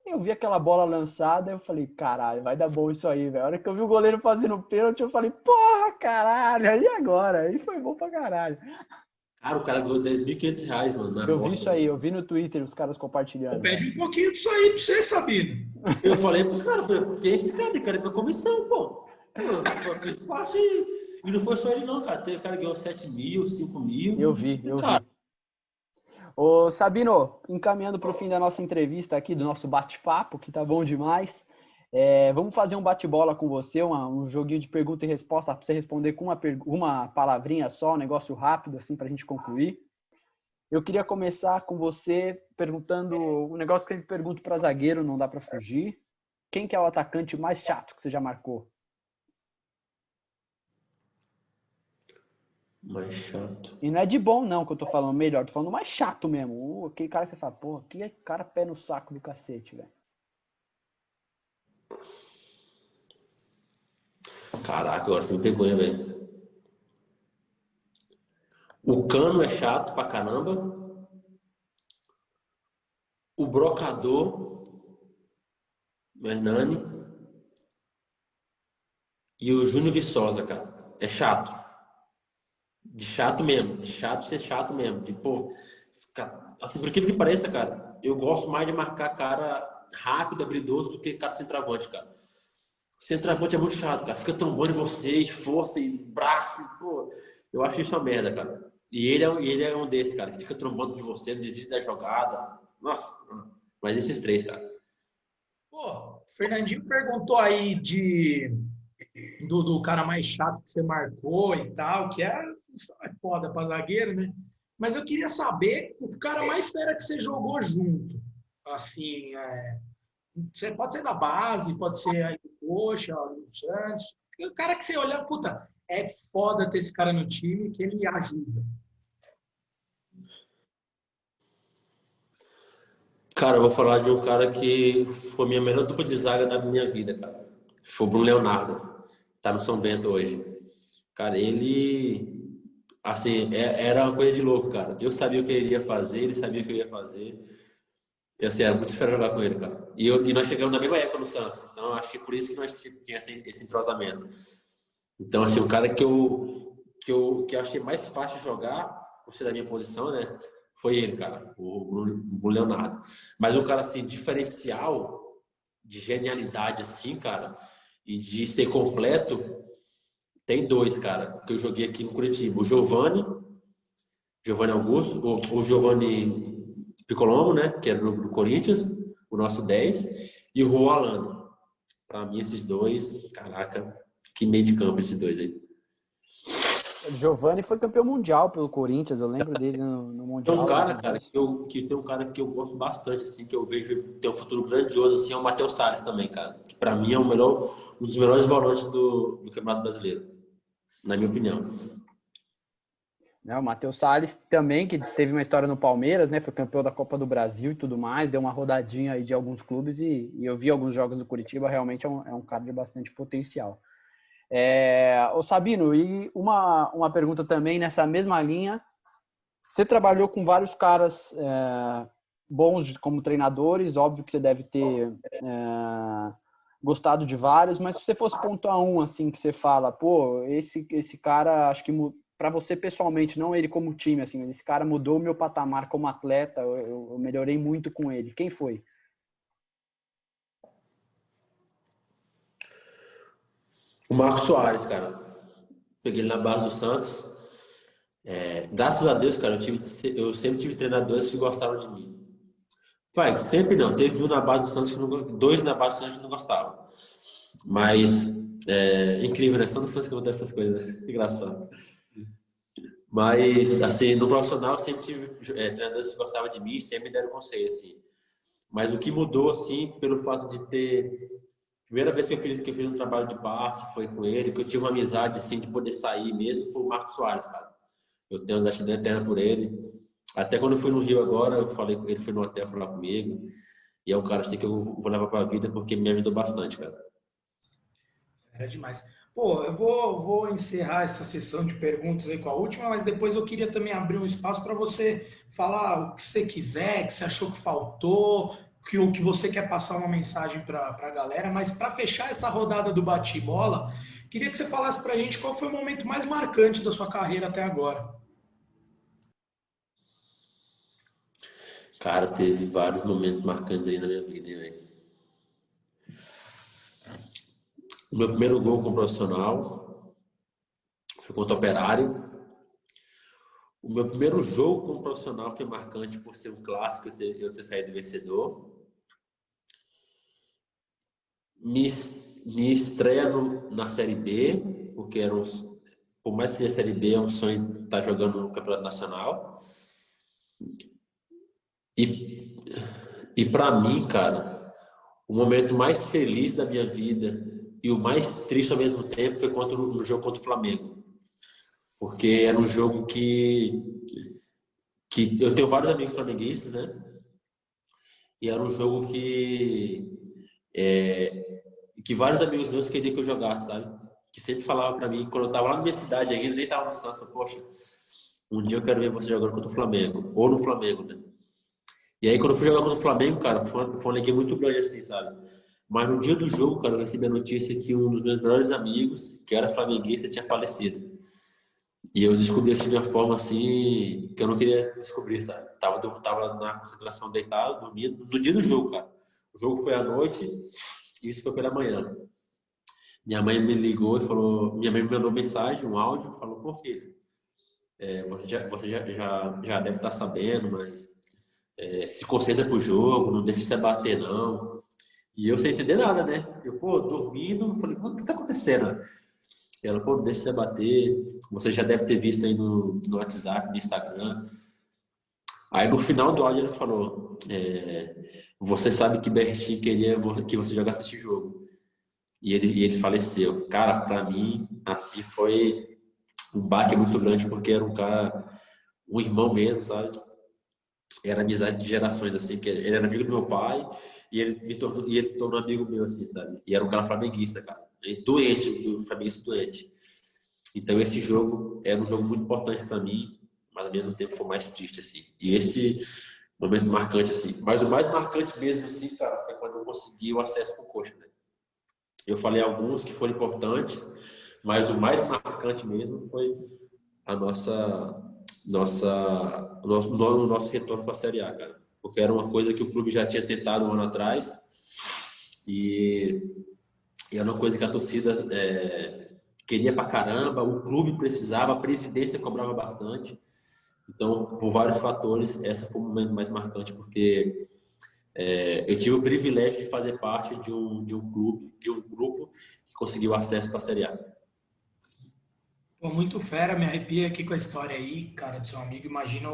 Eu vi aquela bola lançada, eu falei, caralho, vai dar bom isso aí, velho. A hora que eu vi o goleiro fazendo pênalti, eu falei, porra, caralho, aí agora? Aí foi bom pra caralho.
Cara, o cara ganhou R$ 10.500, mano, na
Eu vi
aposta,
isso aí,
mano.
eu vi no Twitter os caras compartilhando.
Pede um pouquinho disso aí pra você, Sabino.
Eu falei pros caras, porque esse cara é minha comissão, pô. Eu fiz parte e não foi só ele não, cara. Teve cara que ganhou 7.000, 5.000.
Eu vi.
Cara,
Ô, Sabino, encaminhando para o fim da nossa entrevista aqui, do nosso bate-papo, que tá bom demais. Vamos fazer um bate-bola com você, um joguinho de pergunta e resposta para você responder com uma palavrinha só, um negócio rápido, assim, para a gente concluir. Eu queria começar com você perguntando um negócio que eu sempre pergunto para zagueiro, não dá para fugir. Quem que é o atacante mais chato que você já marcou?
mais chato.
E não é de bom, não, que eu tô falando melhor. Tô falando mais chato mesmo. Aquele cara que você fala, porra, que é cara pé no saco do cacete, velho.
Caraca, agora você me pegou, hein, velho. O Cano é chato pra caramba. O Brocador, o Hernani. E o Júnior Viçosa, cara. É chato. De chato mesmo. De chato ser chato mesmo. De, pô, assim, por incrível que pareça, cara, eu gosto mais de marcar cara rápido, habilidoso, do que cara centroavante, cara. Centroavante é muito chato, cara. Fica trombando em vocês, força e braço. Pô, eu acho isso uma merda, cara. E ele é um desses, cara. Que fica trombando de você, desiste da jogada. Nossa, mas esses três, cara.
Pô, o Fernandinho perguntou aí do cara mais chato que você marcou e tal, que é foda pra zagueiro, né? Mas eu queria saber o cara mais fera que você jogou junto. Assim, você pode ser da base, pode ser aí do Coxa, do Santos. O cara que você olha, puta, é foda ter esse cara no time, que ele ajuda.
Cara, eu vou falar de um cara que foi a minha melhor dupla de zaga da minha vida, cara. Foi o Bruno Leonardo. Tá no São Bento hoje. Cara, ele... Assim, era uma coisa de louco, cara. Eu sabia o que ele ia fazer, ele sabia o que eu ia fazer. E assim, era muito fera jogar com ele, cara. E nós chegamos na mesma época no Santos. Então, acho que é por isso que nós tínhamos esse entrosamento. Então, assim, o cara que eu achei mais fácil de jogar, por ser da minha posição, né? Foi ele, cara. O Leonardo. Mas um cara, assim, diferencial, de genialidade, assim, cara, e de ser completo, tem dois, cara, que eu joguei aqui no Curitiba. O Giovani Augusto, o Giovani Piccolombo, né, que era do Corinthians, o nosso 10, e o Juan Alano. Pra mim, esses dois, caraca, que meio de campo esses dois aí.
O Giovani foi campeão mundial pelo Corinthians, eu lembro dele no Mundial.
Tem um cara, cara, tem um cara que eu gosto bastante, assim, que eu vejo ter um futuro grandioso, assim, é o Matheus Salles também, cara. Que pra mim é um dos melhores volantes do Campeonato Brasileiro, na minha opinião.
Né? O Matheus Salles também, que teve uma história no Palmeiras, né? Foi campeão da Copa do Brasil e tudo mais, deu uma rodadinha aí de alguns clubes e eu vi alguns jogos do Curitiba, realmente é um cara de bastante potencial. Ô Sabino, e uma pergunta também nessa mesma linha. Você trabalhou com vários caras bons como treinadores, óbvio que você deve ter gostado de vários, mas se você fosse pontuar um assim que você fala, pô, esse cara, acho que para você pessoalmente, não ele como time, assim, esse cara mudou o meu patamar como atleta, eu melhorei muito com ele. Quem foi?
O Marcos Soares, cara. Peguei ele na base do Santos. Graças a Deus, cara, eu sempre tive treinadores que gostaram de mim. Sempre não. Teve um na base do Santos dois na base do Santos que não gostavam. Mas incrível, né? Só no Santos que acontece essas coisas, né? Engraçado. Mas, assim, no profissional, eu sempre tive treinadores que gostavam de mim, sempre me deram conselho, assim. Mas o que mudou, assim, pelo fato de ter... Primeira vez que eu fiz um trabalho de passe foi com ele, que eu tive uma amizade, assim, de poder sair mesmo, foi o Marcos Soares, cara. Eu tenho uma gratidão eterna por ele. Até quando eu fui no Rio agora, eu falei com ele, foi no hotel falar comigo. E é um cara, assim, que eu vou levar pra vida porque me ajudou bastante, cara.
Era demais. Pô, eu vou encerrar essa sessão de perguntas aí com a última, mas depois eu queria também abrir um espaço para você falar o que você quiser, que você achou que faltou, o que você quer passar uma mensagem para a galera. Mas para fechar essa rodada do bate-bola, queria que você falasse para a gente qual foi o momento mais marcante da sua carreira até agora.
Cara, teve vários momentos marcantes aí na minha vida, hein, velho? O meu primeiro gol como profissional foi contra o Operário. O meu primeiro jogo como profissional foi marcante por ser um clássico, eu ter saído vencedor. Me estreia na Série B, porque por mais que seja Série B, é um sonho estar jogando no Campeonato Nacional. E para mim, cara, o momento mais feliz da minha vida e o mais triste ao mesmo tempo foi no jogo contra o Flamengo. Porque era um jogo que eu tenho vários amigos flamenguistas, né? E era um jogo que vários amigos meus queriam que eu jogasse, sabe? Que sempre falava pra mim, quando eu tava lá na minha cidade ainda, nem tava no Santos, poxa, um dia eu quero ver você jogando contra o Flamengo, ou no Flamengo, né? E aí quando eu fui jogar contra o Flamengo, cara, foi uma alegria muito grande assim, sabe? Mas no dia do jogo, cara, eu recebi a notícia que um dos meus melhores amigos, que era flamenguista, tinha falecido. E eu descobri assim de uma forma assim que eu não queria descobrir, sabe? Tava na concentração deitado, dormindo, no dia do jogo, cara. O jogo foi à noite e isso foi pela manhã. Minha mãe me ligou e falou, minha mãe me mandou mensagem, um áudio, falou, pô filho, você já deve estar sabendo, mas se concentra pro jogo, não deixa você bater não. E eu sem entender nada, né? Eu, pô, dormindo, falei, o que tá acontecendo? Ela, pô, não deixa você bater, você já deve ter visto aí no WhatsApp, no Instagram. Aí no final do áudio ela falou, você sabe que Bertinho queria que você jogasse esse jogo. E ele faleceu. Cara, pra mim, assim, foi um baque muito grande, porque era um cara, um irmão mesmo, sabe? Era amizade de gerações, assim, que ele era amigo do meu pai e ele tornou amigo meu, assim, sabe? E era um cara flamenguista, cara. E doente, um flamenguista doente. Então esse jogo era um jogo muito importante para mim, mas ao mesmo tempo foi mais triste, assim. E esse momento marcante, assim. Mas o mais marcante mesmo, assim, cara, foi quando eu consegui o acesso pro Coxa, né? Eu falei alguns que foram importantes, mas o mais marcante mesmo foi a o nosso retorno para a Série A, cara. Porque era uma coisa que o clube já tinha tentado um ano atrás e era uma coisa que a torcida queria pra caramba, o clube precisava, a presidência cobrava bastante. Então, por vários fatores, essa foi o momento mais marcante, porque eu tive o privilégio de fazer parte de um clube, de um grupo que conseguiu acesso para a Série A.
Pô, muito fera, me arrepia aqui com a história aí, cara, do seu amigo. Imagina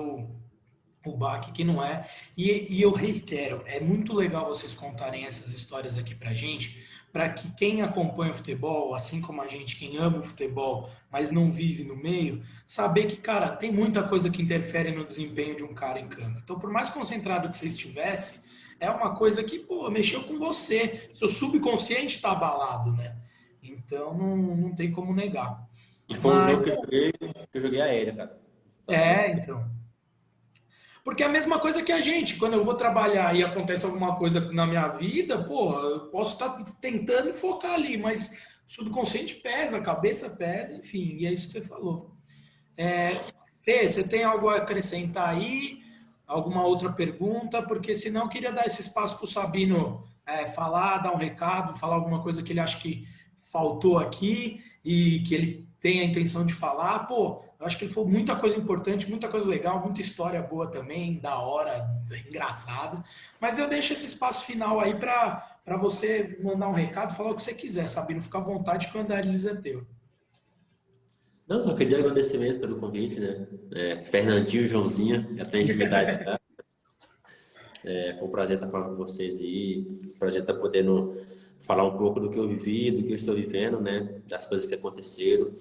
o baque que não é. E eu reitero, é muito legal vocês contarem essas histórias aqui pra gente, para que quem acompanha o futebol, assim como a gente, quem ama o futebol, mas não vive no meio, saber que, cara, tem muita coisa que interfere no desempenho de um cara em campo. Então, por mais concentrado que você estivesse, é uma coisa que, pô, mexeu com você. Seu subconsciente está abalado, né? Então, não tem como negar.
E foi um
Mas,
jogo que eu joguei aéreo, cara.
então. Porque é a mesma coisa que a gente, quando eu vou trabalhar e acontece alguma coisa na minha vida, pô, eu posso estar tentando focar ali, mas o subconsciente pesa, a cabeça pesa, enfim, e é isso que você falou. Fê, você tem algo a acrescentar aí? Alguma outra pergunta? Porque senão eu queria dar esse espaço para o Sabino falar, dar um recado, falar alguma coisa que ele acha que faltou aqui e que ele tem a intenção de falar. Pô, eu acho que ele falou muita coisa importante, muita coisa legal, muita história boa também, da hora, engraçada. Mas eu deixo esse espaço final aí para você mandar um recado, falar o que você quiser, Sabino. Fica à vontade que o Andarilhos é teu.
Não, só queria agradecer mesmo pelo convite, né? Fernandinho, Joãozinho, já tem intimidade já. Foi um prazer estar falando com vocês aí, um prazer estar podendo falar um pouco do que eu vivi, do que eu estou vivendo, né? Das coisas que aconteceram.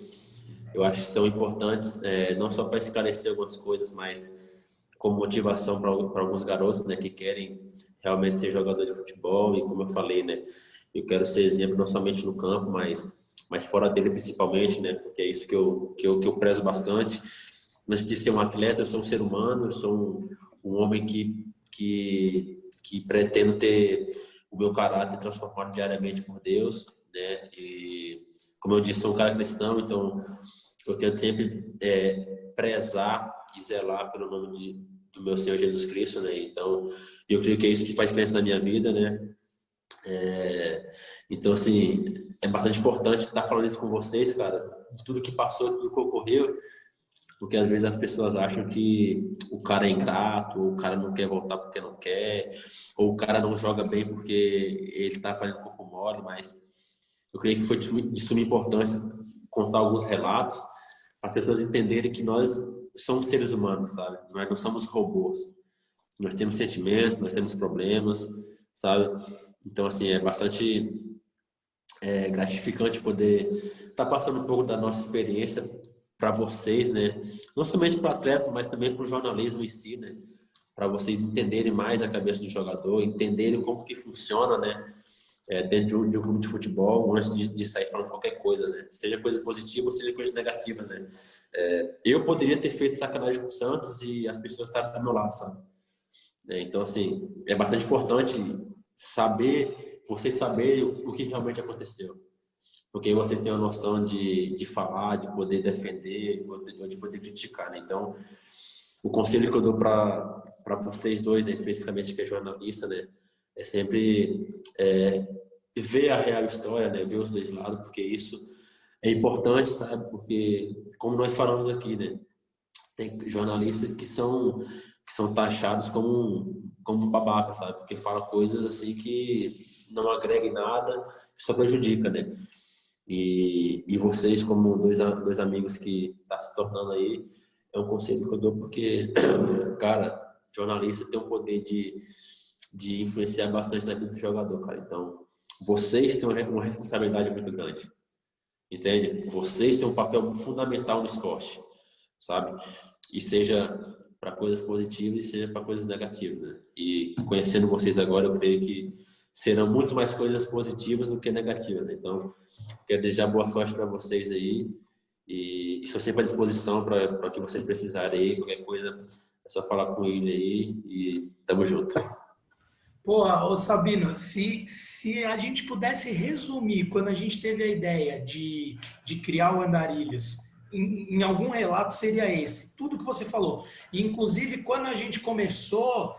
Eu acho que são importantes, não só para esclarecer algumas coisas, mas como motivação para alguns garotos, né, que querem realmente ser jogador de futebol. E como eu falei, né, eu quero ser exemplo não somente no campo, mas fora dele principalmente, né, porque é isso que eu prezo bastante. Antes de ser um atleta, eu sou um ser humano, eu sou um homem que pretendo ter o meu caráter transformado diariamente por Deus, né, e como eu disse, sou um cara cristão, então eu tento sempre prezar e zelar pelo nome do meu Senhor Jesus Cristo, né? Então, eu creio que é isso que faz diferença na minha vida, né? Então, assim, é bastante importante estar falando isso com vocês, cara, de tudo que passou, tudo que ocorreu, porque às vezes as pessoas acham que o cara é ingrato, ou o cara não quer voltar porque não quer, ou o cara não joga bem porque ele está fazendo corpo mole, mas eu creio que foi de suma importância contar alguns relatos para as pessoas entenderem que nós somos seres humanos, sabe? Nós não somos robôs. Nós temos sentimentos, nós temos problemas, sabe? Então, assim, é bastante gratificante poder estar passando um pouco da nossa experiência para vocês, né? Não somente para atletas, mas também para o jornalismo em si, né? Para vocês entenderem mais a cabeça do jogador, entenderem como que funciona, né? Dentro de um clube de futebol, antes de sair falando qualquer coisa, né? Seja coisa positiva ou seja coisa negativa, né? Eu poderia ter feito sacanagem com o Santos e as pessoas estavam do meu lado, sabe? Então, assim, é bastante importante vocês saberem o que realmente aconteceu. Porque aí vocês têm a noção de falar, de poder defender, de poder criticar, né? Então, o conselho que eu dou para vocês dois, né, especificamente que é jornalista, né? É sempre ver a real história, né? Ver os dois lados, porque isso é importante, sabe? Porque, como nós falamos aqui, né? Tem jornalistas que são taxados como babaca, sabe? Porque falam coisas assim que não agregam em nada, só prejudica, né? E vocês, como dois amigos que tá se tornando aí, é um conselho que eu dou porque, cara, jornalista tem o poder de influenciar bastante na vida do jogador, cara. Então, vocês têm uma responsabilidade muito grande, entende? Vocês têm um papel fundamental no esporte, sabe? E seja para coisas positivas e seja para coisas negativas, né? E conhecendo vocês agora, eu creio que serão muito mais coisas positivas do que negativas, né? Então, quero desejar boa sorte para vocês aí e estou sempre à disposição para o que vocês precisarem aí, qualquer coisa é só falar com ele aí e tamo junto.
Pô, ô Sabino, se a gente pudesse resumir quando a gente teve a ideia de criar o Andarilhos, em algum relato seria esse, tudo que você falou. E, inclusive, quando a gente começou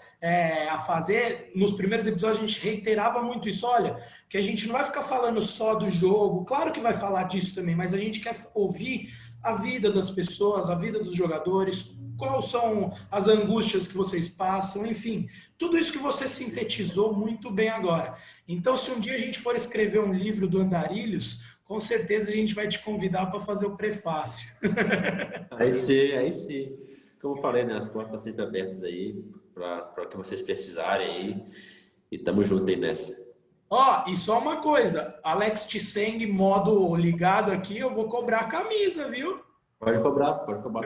a fazer, nos primeiros episódios a gente reiterava muito isso, olha, que a gente não vai ficar falando só do jogo, claro que vai falar disso também, mas a gente quer ouvir a vida das pessoas, a vida dos jogadores, quais são as angústias que vocês passam, enfim, tudo isso que você sintetizou muito bem agora. Então, se um dia a gente for escrever um livro do Andarilhos, com certeza a gente vai te convidar para fazer o prefácio.
Aí sim, aí sim. como eu falei, né? As portas estão sempre abertas aí para que vocês precisarem aí. E tamo junto aí nessa.
Ó, e só uma coisa, Alex Tseng, modo ligado aqui, eu vou cobrar a camisa, viu?
Pode cobrar também.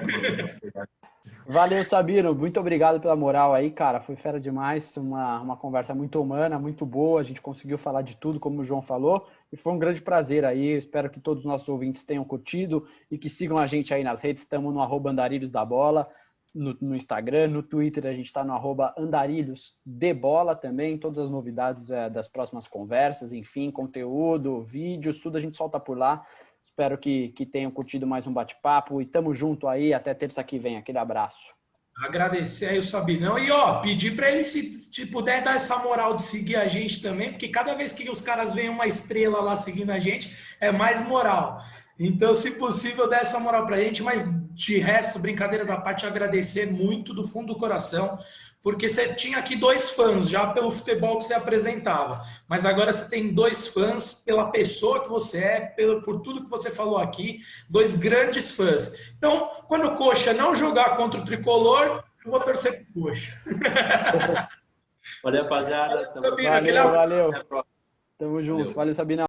Valeu, Sabino. Muito obrigado pela moral aí, cara. Foi fera demais. Uma conversa muito humana, muito boa. A gente conseguiu falar de tudo, como o João falou. E foi um grande prazer aí. Espero que todos os nossos ouvintes tenham curtido e que sigam a gente aí nas redes. Estamos no @andarilhosdabola, no Instagram, no Twitter a gente está no @andarilhosdebola também. Todas as novidades das próximas conversas, enfim, conteúdo, vídeos, tudo a gente solta por lá. Espero que tenham curtido mais um bate-papo e tamo junto aí até terça que vem. Aquele abraço.
Agradecer aí o Sabinão e ó, pedir para ele se puder dar essa moral de seguir a gente também, porque cada vez que os caras veem uma estrela lá seguindo a gente, é mais moral. Então, se possível, dá essa moral pra gente, mas de resto, brincadeiras à parte, agradecer muito do fundo do coração, porque você tinha aqui 2 fãs já pelo futebol que você apresentava, mas agora você tem 2 fãs pela pessoa que você é, por tudo que você falou aqui, 2 grandes fãs. Então, quando o Coxa não jogar contra o Tricolor, eu vou torcer pro Coxa.
Valeu, rapaziada.
Valeu. Tamo junto. Valeu, Sabinão.